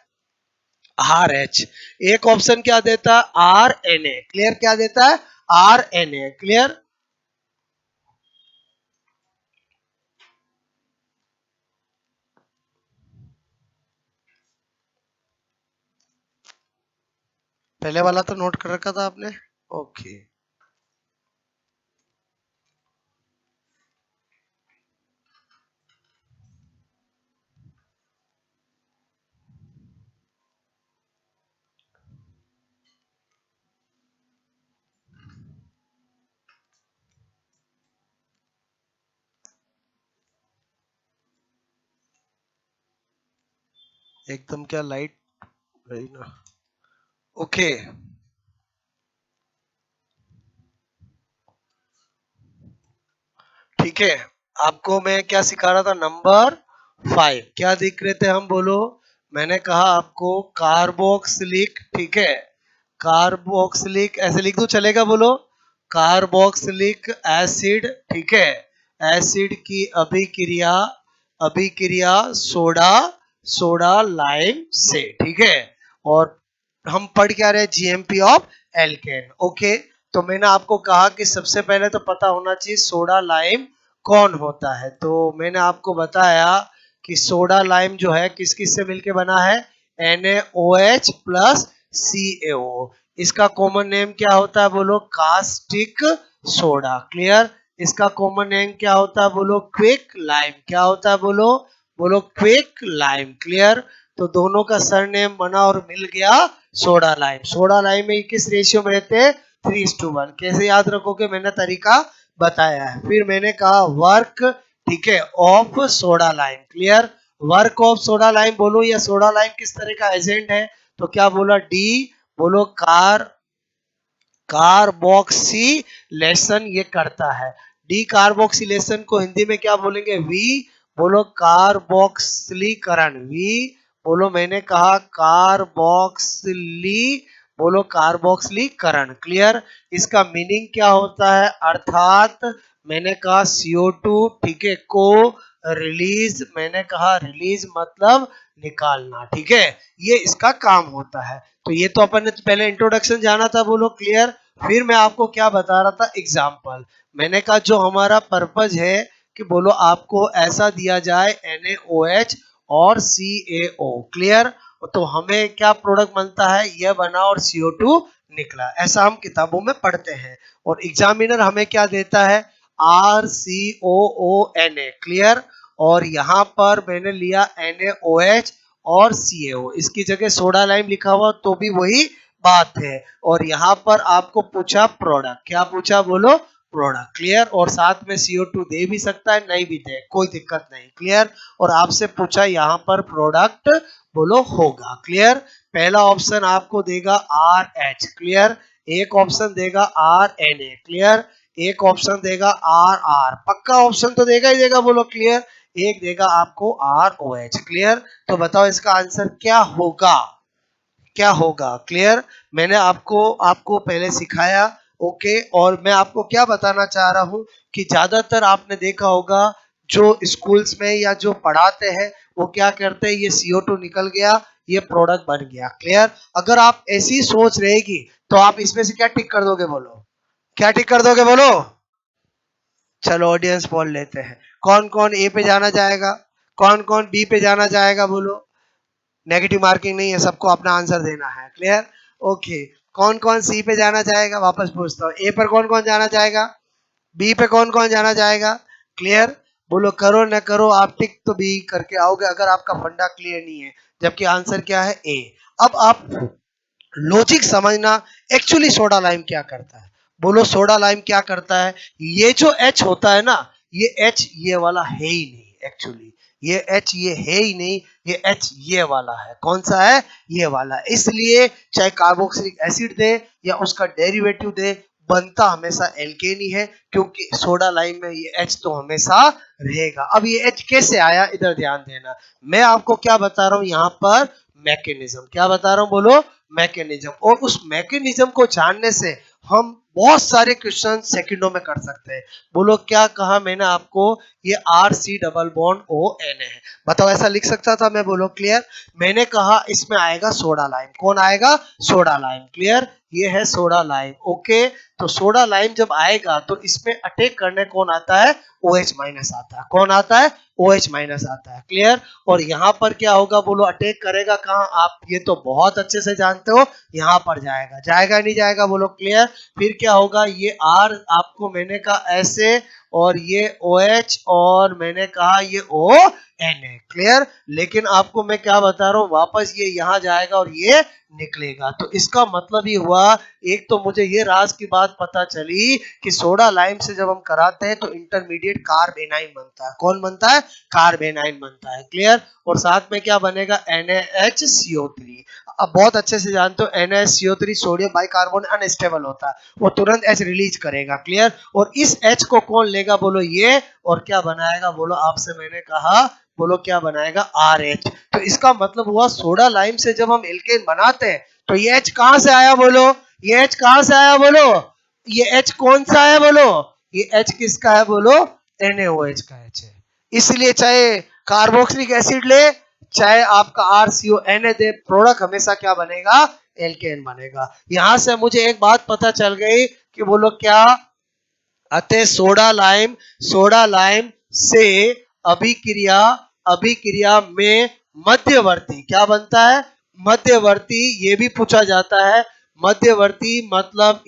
RH। एक ऑप्शन क्या देता है? RNA, clear? क्या देता है? RNA, clear? पहले वाला तो नोट कर रखा था आपने? ओके, एकदम क्या लाइट रही ना। ओके, ठीक है। आपको मैं क्या सिखा रहा था? नंबर 5 क्या दिख रहे थे हम बोलो? मैंने कहा आपको कार्बोक्सिलिक, ठीक है? कार्बोक्सिलिक ऐसे लिख दूं चलेगा बोलो? कार्बोक्सिलिक एसिड, ठीक है? एसिड की अभिक्रिया, अभिक्रिया सोडा, सोडा लाइम से, ठीक है? और हम पढ़ क्या रहे? GMP of alkene. ओके, तो मैंने आपको कहा कि सबसे पहले तो पता होना चाहिए सोडा लाइम कौन होता है। तो मैंने आपको बताया कि सोडा लाइम जो है किस किस से मिलके बना है? NaOH plus CaO। इसका कॉमन नेम क्या होता है बोलो? Caustic soda, clear? इसका कॉमन नेम क्या होता है बोलो? Quick lime. क्या होता है बोलो? बोलो क्विक लाइम, क्लियर? तो दोनों का सरनेम बना और मिल गया सोडा लाइम। सोडा लाइम में किस रेशियो में रहते हैं? 3:1। कैसे याद रखोगे? मैंने तरीका बताया है। फिर मैंने कहा वर्क, ठीक है, of soda lime, clear? Work of soda lime बोलो, या सोडा लाइम किस तरह का एजेंट है? तो क्या बोला? डी, बोलो कार्बोक्सिलेशन ये करता है। डी कार्बोक्सिलेशन को हिंदी में क्या बोलेंगे? वी बोलो कार्बोक्सिलीकरण, वी बोलो, मैंने कहा कार्बोक्सिली, बोलो कार्बोक्सिलीकरण। क्लियर? इसका मीनिंग क्या होता है? अर्थात मैंने कहा CO2, ठीक है, को रिलीज, मैंने कहा रिलीज मतलब निकालना, ठीक है, ये इसका काम होता है। तो ये तो अपन ने पहले इंट्रोडक्शन जाना था, बोलो क्लियर। फिर मैं आपको क्या बता रहा था? एग्जाम्पल। मैंने कहा जो हमारा पर्पज है कि बोलो आपको ऐसा दिया जाए NaOH और CaO, क्लियर, तो हमें क्या प्रोडक्ट बनता है? यह बना और CO2 निकला, ऐसा हम किताबों में पढ़ते हैं। और एग्जामिनर हमें क्या देता है? RCOONA, clear. और यहाँ पर मैंने लिया NaOH और CaO, इसकी जगह सोडा लाइम लिखा हुआ तो भी वही बात है। और यहाँ पर आपको पूछा प्रोडक्ट, क्या पूछा? बोलो प्रोडक्ट, क्लियर। और साथ में CO2 दे भी सकता है, नहीं भी दे, कोई दिक्कत नहीं, क्लियर। और आपसे पूछा यहाँ पर प्रोडक्ट बोलो होगा, क्लियर। पहला ऑप्शन आपको देगा RH, क्लियर। एक ऑप्शन देगा RNA, क्लियर। एक ऑप्शन देगा RR, पक्का ऑप्शन तो देगा ही देगा, बोलो क्लियर। एक देगा आपको ROH, क्लियर। तो बताओ इसका आंसर क्या होगा? क्या होगा? क्लियर? मैंने आपको पहले सिखाया, ओके। और मैं आपको क्या बताना चाह रहा हूं कि ज्यादातर आपने देखा होगा जो स्कूल्स में या जो पढ़ाते हैं वो क्या करते हैं? ये CO2 निकल गया, ये प्रोडक्ट बन गया, क्लियर। अगर आप ऐसी सोच रहेगी तो आप इसमें से क्या टिक कर दोगे? बोलो क्या टिक कर दोगे? बोलो। चलो ऑडियंस बोल लेते हैं, कौन कौन ए पे जाना चाहेगा, कौन कौन बी पे जाना चाहेगा? बोलो। नेगेटिव मार्किंग नहीं है, सबको अपना आंसर देना है, क्लियर। ओके, कौन कौन सी पे जाना चाहेगा? वापस पूछता हूँ, ए पर कौन कौन जाना चाहेगा? बी पे कौन कौन जाना चाहेगा? क्लियर? बोलो करो न करो, आप टिक तो बी करके आओगे अगर आपका फंडा क्लियर नहीं है, जबकि आंसर क्या है? ए। अब आप लॉजिक समझना, एक्चुअली सोडा लाइम क्या करता है? बोलो सोडा लाइम क्या करता है? ये जो H होता है ना, ये H ये वाला है ही नहीं एक्चुअली, ये H ये है ही नहीं, ये H ये वाला है। कौन सा है? ये वाला। इसलिए चाहे कार्बोक्सिलिक एसिड दे या उसका डेरिवेटिव दे, बनता हमेशा एल्केन ही है, क्योंकि सोडा लाइम में ये H तो हमेशा रहेगा। अब ये H कैसे आया, इधर ध्यान देना। मैं आपको क्या बता रहा हूं यहाँ पर? मैकेनिज्म। क्या बता रहा हूं? बोलो मैकेनिज्म। और उस मैकेनिज्म को जानने से हम बहुत सारे क्वेश्चन सेकंडों में कर सकते हैं। बोलो क्या कहा मैंने आपको? ये RC डबल बॉन्ड ONA है, बताओ ऐसा लिख सकता था मैं? बोलो क्लियर। मैंने कहा इसमें आएगा सोडा लाइम, कौन आएगा? Soda lime, clear. ये है सोडा लाइम, ओके। तो सोडा लाइम जब आएगा तो इसमें अटैक करने कौन आता है? OH माइनस आता है। कौन आता है? OH माइनस आता है, क्लियर। और यहाँ पर क्या होगा? बोलो अटैक करेगा कहाँ? आप ये तो बहुत अच्छे से जानते हो, यहाँ पर जाएगा, जाएगा नहीं जाएगा? बोलो क्लियर। फिर क्या होगा? ये R आपको मैंने कहा ऐसे, और ये OH, और मैंने कहा ये ONA, क्लियर। लेकिन आपको मैं क्या बता रहा हूँ, वापस ये यहाँ जाएगा और ये निकलेगा। तो इसका मतलब ये हुआ, एक तो मुझे ये राज की बात पता चली कि सोडा लाइम से जब हम कराते हैं तो इंटरमीडिएट कार्बेनाइन बनता है। कौन बनता है? कार्बेनाइन बनता है, क्लियर। और साथ में क्या बनेगा? NaHCO3। अब बहुत अच्छे से जानते हो NaHCO3 सोडियम बाइकार्बोनेट अनस्टेबल होता है, वो तुरंत H रिलीज करेगा, क्लियर। और इस H को कौन लेगा? बोलो ये। और क्या बनाएगा? बोलो आपसे मैंने कहा, बोलो क्या बनाएगा? RH। तो इसका मतलब हुआ सोडा लाइम से जब हम एल्केन बनाते हैं तो ये H कहां से आया? बोलो ये H कहां से आया? बोलो ये H कौन सा है? बोलो ये H किसका है? बोलो NaOH का H है। इसलिए चाहे कार्बोक्सिलिक एसिड ले, चाहे आपका RCONA दे, प्रोडक्ट हमेशा क्या बनेगा? एल्केन बनेगा। यहां से मुझे एक बात पता चल गई कि बोलो क्या? अतः सोडा लाइम से अभिक्रिया अभिक्रिया में मध्यवर्ती क्या बनता है? मध्यवर्ती। ये भी पूछा जाता है, मध्यवर्ती मतलब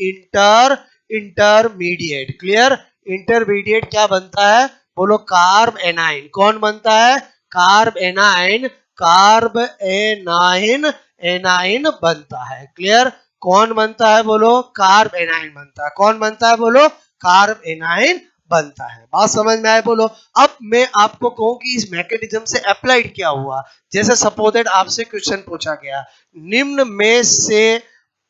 इंटरमीडिएट, क्लियर। इंटरमीडिएट क्या बनता है? बोलो कार्ब एनाइन। कौन बनता है? Carb A9. Carb A9, A9 बनता है, क्लियर। कौन बनता है? बोलो कार्ब एनाइन बनता है। कौन बनता है? बोलो कार्ब एनाइन बनता है। बात समझ में आए? बोलो। अब मैं आपको कहूं कि इस मैकेनिज्म से अप्लाइड क्या हुआ। जैसे सपोजेड आपसे क्वेश्चन पूछा गया, निम्न में से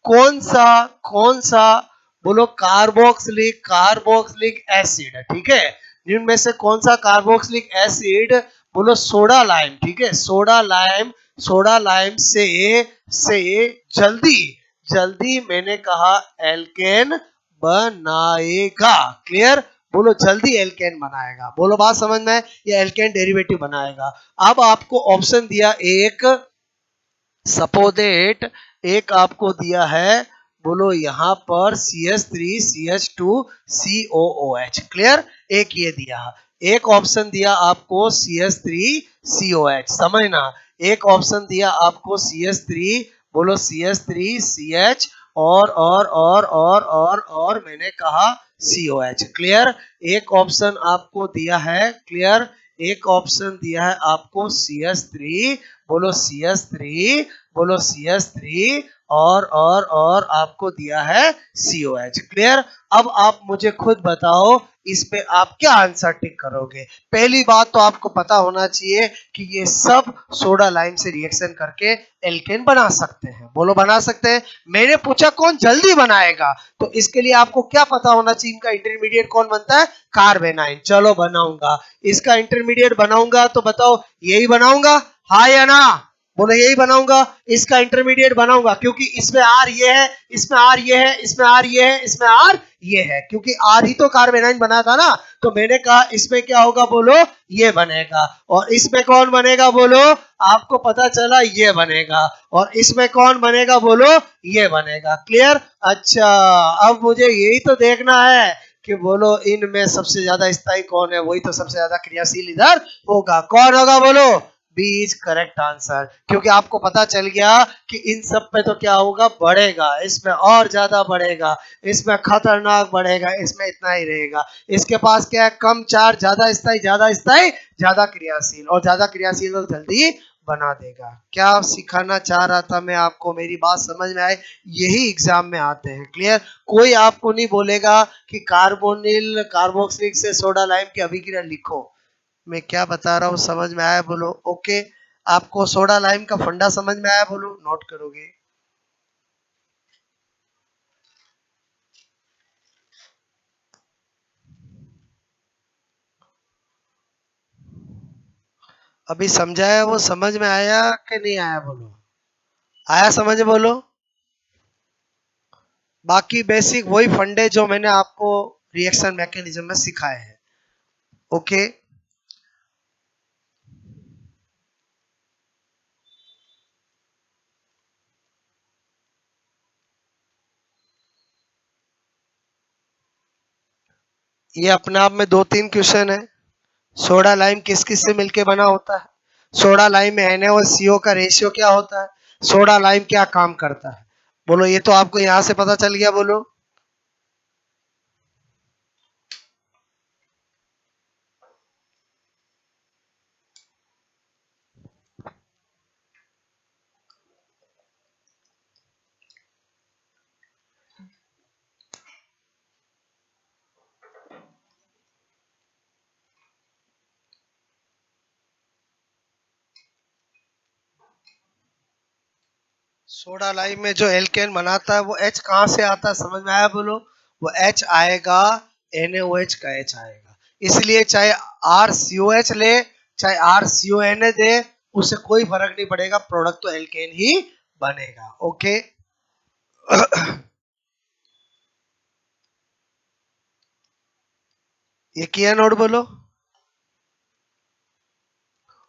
कौन सा बोलो कार्बोक्सिलिक एसिड, ठीक है। इनमें से कौन सा कार्बोक्सिलिक एसिड, बोलो सोडा लाइम, ठीक है। सोडा लाइम से जल्दी जल्दी मैंने कहा एल्केन बनाएगा। क्लियर, बोलो जल्दी एल्केन बनाएगा। बोलो बात समझ में, ये एल्केन डेरिवेटिव बनाएगा। अब आपको ऑप्शन दिया एक, सपोजेट एक आपको दिया है, बोलो यहां पर CH3 CH2 COOH। क्लियर, एक ये दिया, एक ऑप्शन दिया आपको CH3 COH, समझना। एक ऑप्शन दिया आपको CH3, बोलो CH3 CH और मैंने कहा COH। क्लियर, एक ऑप्शन आपको दिया है, क्लियर, एक ऑप्शन दिया है आपको CH3, बोलो CH3, बोलो CH3 और आपको दिया है COH। क्लियर, अब आप मुझे खुद बताओ इस पे आप क्या आंसर टिक करोगे। पहली बात तो आपको पता होना चाहिए कि ये सब सोडा लाइम से रिएक्शन करके एल्केन बना सकते हैं। बोलो बना सकते हैं। मैंने पूछा कौन जल्दी बनाएगा, तो इसके लिए आपको क्या पता होना चाहिए, इनका इंटरमीडिएट कौन बनता है, कार्बेनाइन। चलो बनाऊंगा, इसका इंटरमीडिएट बनाऊंगा, तो बताओ यही बनाऊंगा, हाँ या ना, बोलो यही बनाऊंगा। इसका इंटरमीडिएट बनाऊंगा क्योंकि इसमें आर ये है, इसमें आर ये है, इसमें आर ये है, इसमें आर ये है, क्योंकि आर ही तो कार्बेनाइन बना था ना। तो मैंने कहा इसमें क्या होगा, बोलो ये बनेगा। और इसमें कौन बनेगा, बोलो आपको पता चला ये बनेगा। और इसमें कौन बनेगा, बोलो ये बनेगा। क्लियर, अच्छा अब मुझे यही तो देखना है कि बोलो इनमें सबसे ज्यादा स्थायी कौन है, वही तो सबसे ज्यादा क्रियाशील इधर होगा। कौन होगा, बोलो बी इज करेक्ट आंसर। क्योंकि आपको पता चल गया कि इन सब पे तो क्या होगा, बढ़ेगा, इसमें और ज्यादा बढ़ेगा, इसमें खतरनाक बढ़ेगा, इसमें इतना ही रहेगा। इसके पास क्या है, कम चार्ज, ज्यादा स्थायी, ज्यादा क्रियाशील, और ज्यादा क्रियाशील तो जल्दी बना देगा। क्या सिखाना चाह रहा था मैं आपको, मेरी बात समझ में आए, यही एग्जाम में आते हैं। क्लियर, कोई आपको नहीं बोलेगा कि कार्बोनिल कार्बोक्सिलिक से सोडा लाइम की अभिक्रिया लिखो। मैं क्या बता रहा हूँ समझ में आया, बोलो ओके। आपको सोडा लाइम का फंडा समझ में आया, बोलो नोट करोगे। अभी समझाया वो समझ में आया कि नहीं आया, बोलो आया समझ में, बोलो। बाकी बेसिक वही फंडे जो मैंने आपको रिएक्शन मैकेनिज्म में सिखाए हैं। ओके, ये अपने आप में 2-3 क्वेश्चन है। सोडा लाइम किस किस से मिलके बना होता है, सोडा लाइम में Na और CO का रेशियो क्या होता है, सोडा लाइम क्या काम करता है, बोलो ये तो आपको यहां से पता चल गया। बोलो सोडा लाइम में जो एल्केन बनाता है वो H कहाँ से आता है, समझ में आया, बोलो वो H आएगा, NaOH का H आएगा। इसलिए चाहे RCOH ले, चाहे RCONA दे, उससे कोई फर्क नहीं पड़ेगा, प्रोडक्ट तो एल्केन ही बनेगा। ओके ये किया नोट, बोलो।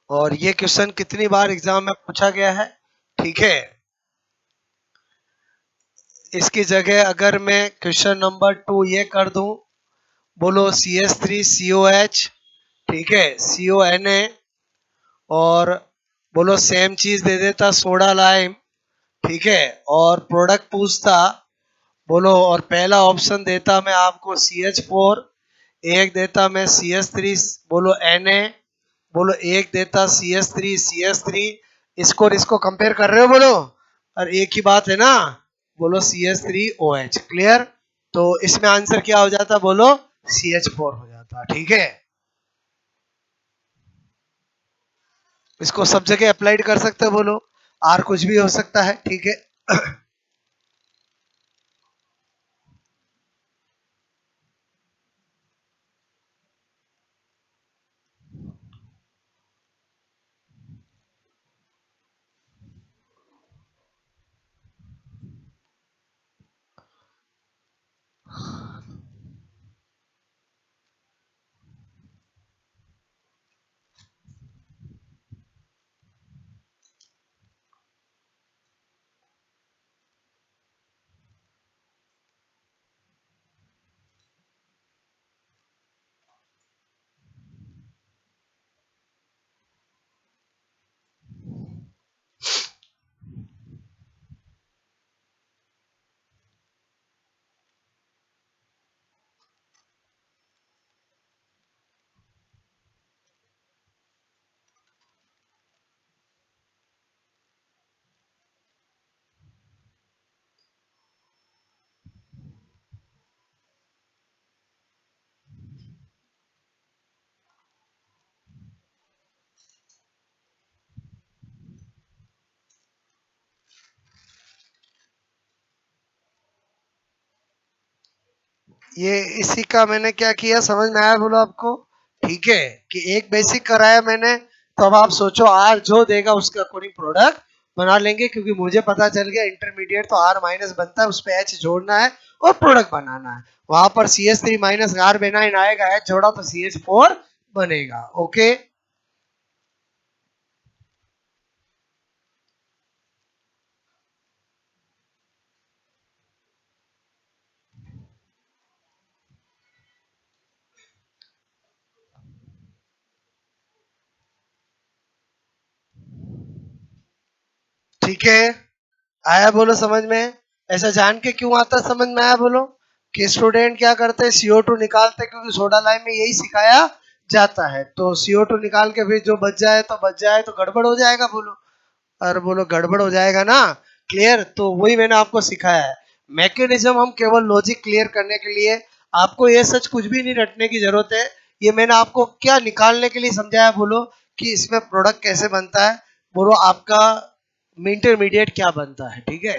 और ये क्वेश्चन कितनी बार एग्जाम में पूछा गया है, ठीक है। इसकी जगह अगर मैं क्वेश्चन नंबर 2 ये कर दूं, बोलो CH3COH, ठीक है, CONA, और बोलो सेम चीज दे देता सोडा लाइम, ठीक है, और प्रोडक्ट पूछता, बोलो, और पहला ऑप्शन देता मैं आपको CH4, एक देता मैं CH3, बोलो Na, बोलो एक देता CH3 इसको कंपेयर कर रहे हो, बोलो, और एक ही बात है ना, बोलो CH3OH। क्लियर, तो इसमें आंसर क्या हो जाता, बोलो CH4 हो जाता, ठीक है। इसको सब जगह अप्लाइड कर सकते हो, बोलो आर कुछ भी हो सकता है, ठीक है। ये इसी का मैंने क्या किया, समझ में आया बोलो आपको? ठीक है, कि एक बेसिक कराया मैंने, तो अब आप सोचो आर जो देगा उसके अकॉर्डिंग प्रोडक्ट बना लेंगे, क्योंकि मुझे पता चल गया इंटरमीडिएट तो आर माइनस बनता है, उस पर एच जोड़ना है और प्रोडक्ट बनाना है। वहां पर C H three minus R बेनाइन आएगा, एच जोड़ा तो सी एच फोर बनेगा। ओके, ठीक है, आया बोलो समझ में? ऐसा जान के क्यों आता समझ में, आया बोलो? कि स्टूडेंट क्या करते हैं, CO2 निकालते हैं, क्योंकि सोडा लाइम में यही सिखाया जाता है। तो CO2 निकाल के फिर जो बच जाए तो बच जाए, तो गड़बड़ हो जाएगा बोलो। और बोलो गड़बड़ हो जाएगा ना? क्लियर? तो वही मैंने आपको सिखाया है। मैकेनिज्म हम केवल लॉजिक क्लियर करने के लिए, आपको ये सच कुछ भी नहीं रटने की जरूरत है। ये मैंने आपको क्या निकालने के लिए समझाया बोलो, कि इसमें प्रोडक्ट कैसे बनता है, बोलो आपका इंटरमीडिएट क्या बनता है, ठीक है?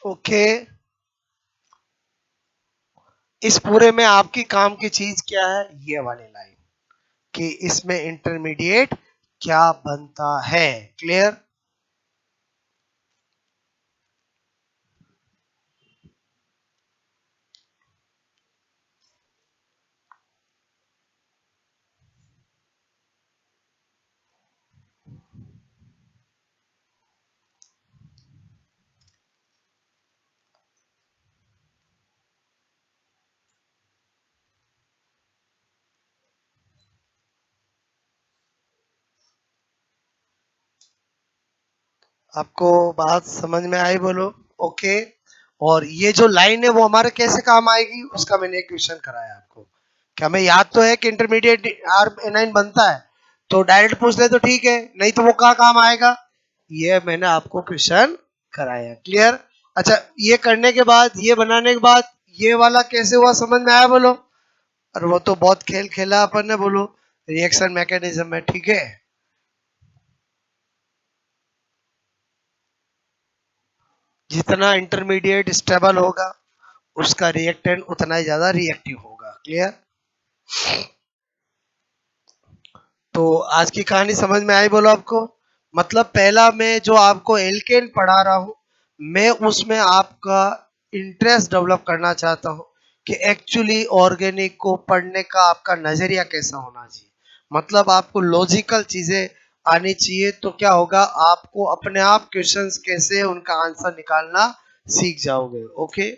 ओके, इस पूरे में आपकी काम की चीज क्या है, ये वाली लाइन, कि इसमें इंटरमीडिएट क्या बनता है। क्लियर? आपको बात समझ में आई बोलो? ओके, और ये जो लाइन है वो हमारे कैसे काम आएगी, उसका मैंने एक क्वेश्चन कराया आपको। क्या हमें याद तो है कि इंटरमीडिएट आर एनाइन बनता है? तो डायरेक्ट पूछ ले तो ठीक है, नहीं तो वो कहाँ काम आएगा, ये मैंने आपको क्वेश्चन कराया। क्लियर? अच्छा, ये करने के बाद, ये बनाने के बाद, ये वाला कैसे हुआ समझ में आया बोलो? और वो तो बहुत खेल खेला अपन ने बोलो, रिएक्शन मैकेनिज्म में, ठीक है? जितना इंटरमीडिएट स्टेबल होगा, उसका रिएक्टेंट उतना ही ज्यादा रिएक्टिव होगा। क्लियर? तो आज की कहानी समझ में आई बोलो आपको? मतलब पहला मैं जो आपको एल्केन पढ़ा रहा हूं, मैं उसमें आपका इंटरेस्ट डेवलप करना चाहता हूं, कि एक्चुअली ऑर्गेनिक को पढ़ने का आपका नजरिया कैसा होना चाहिए। मतलब आपको लॉजिकल चीजें आनी चाहिए, तो क्या होगा, आपको अपने आप क्वेश्चंस कैसे उनका आंसर निकालना सीख जाओगे। ओके,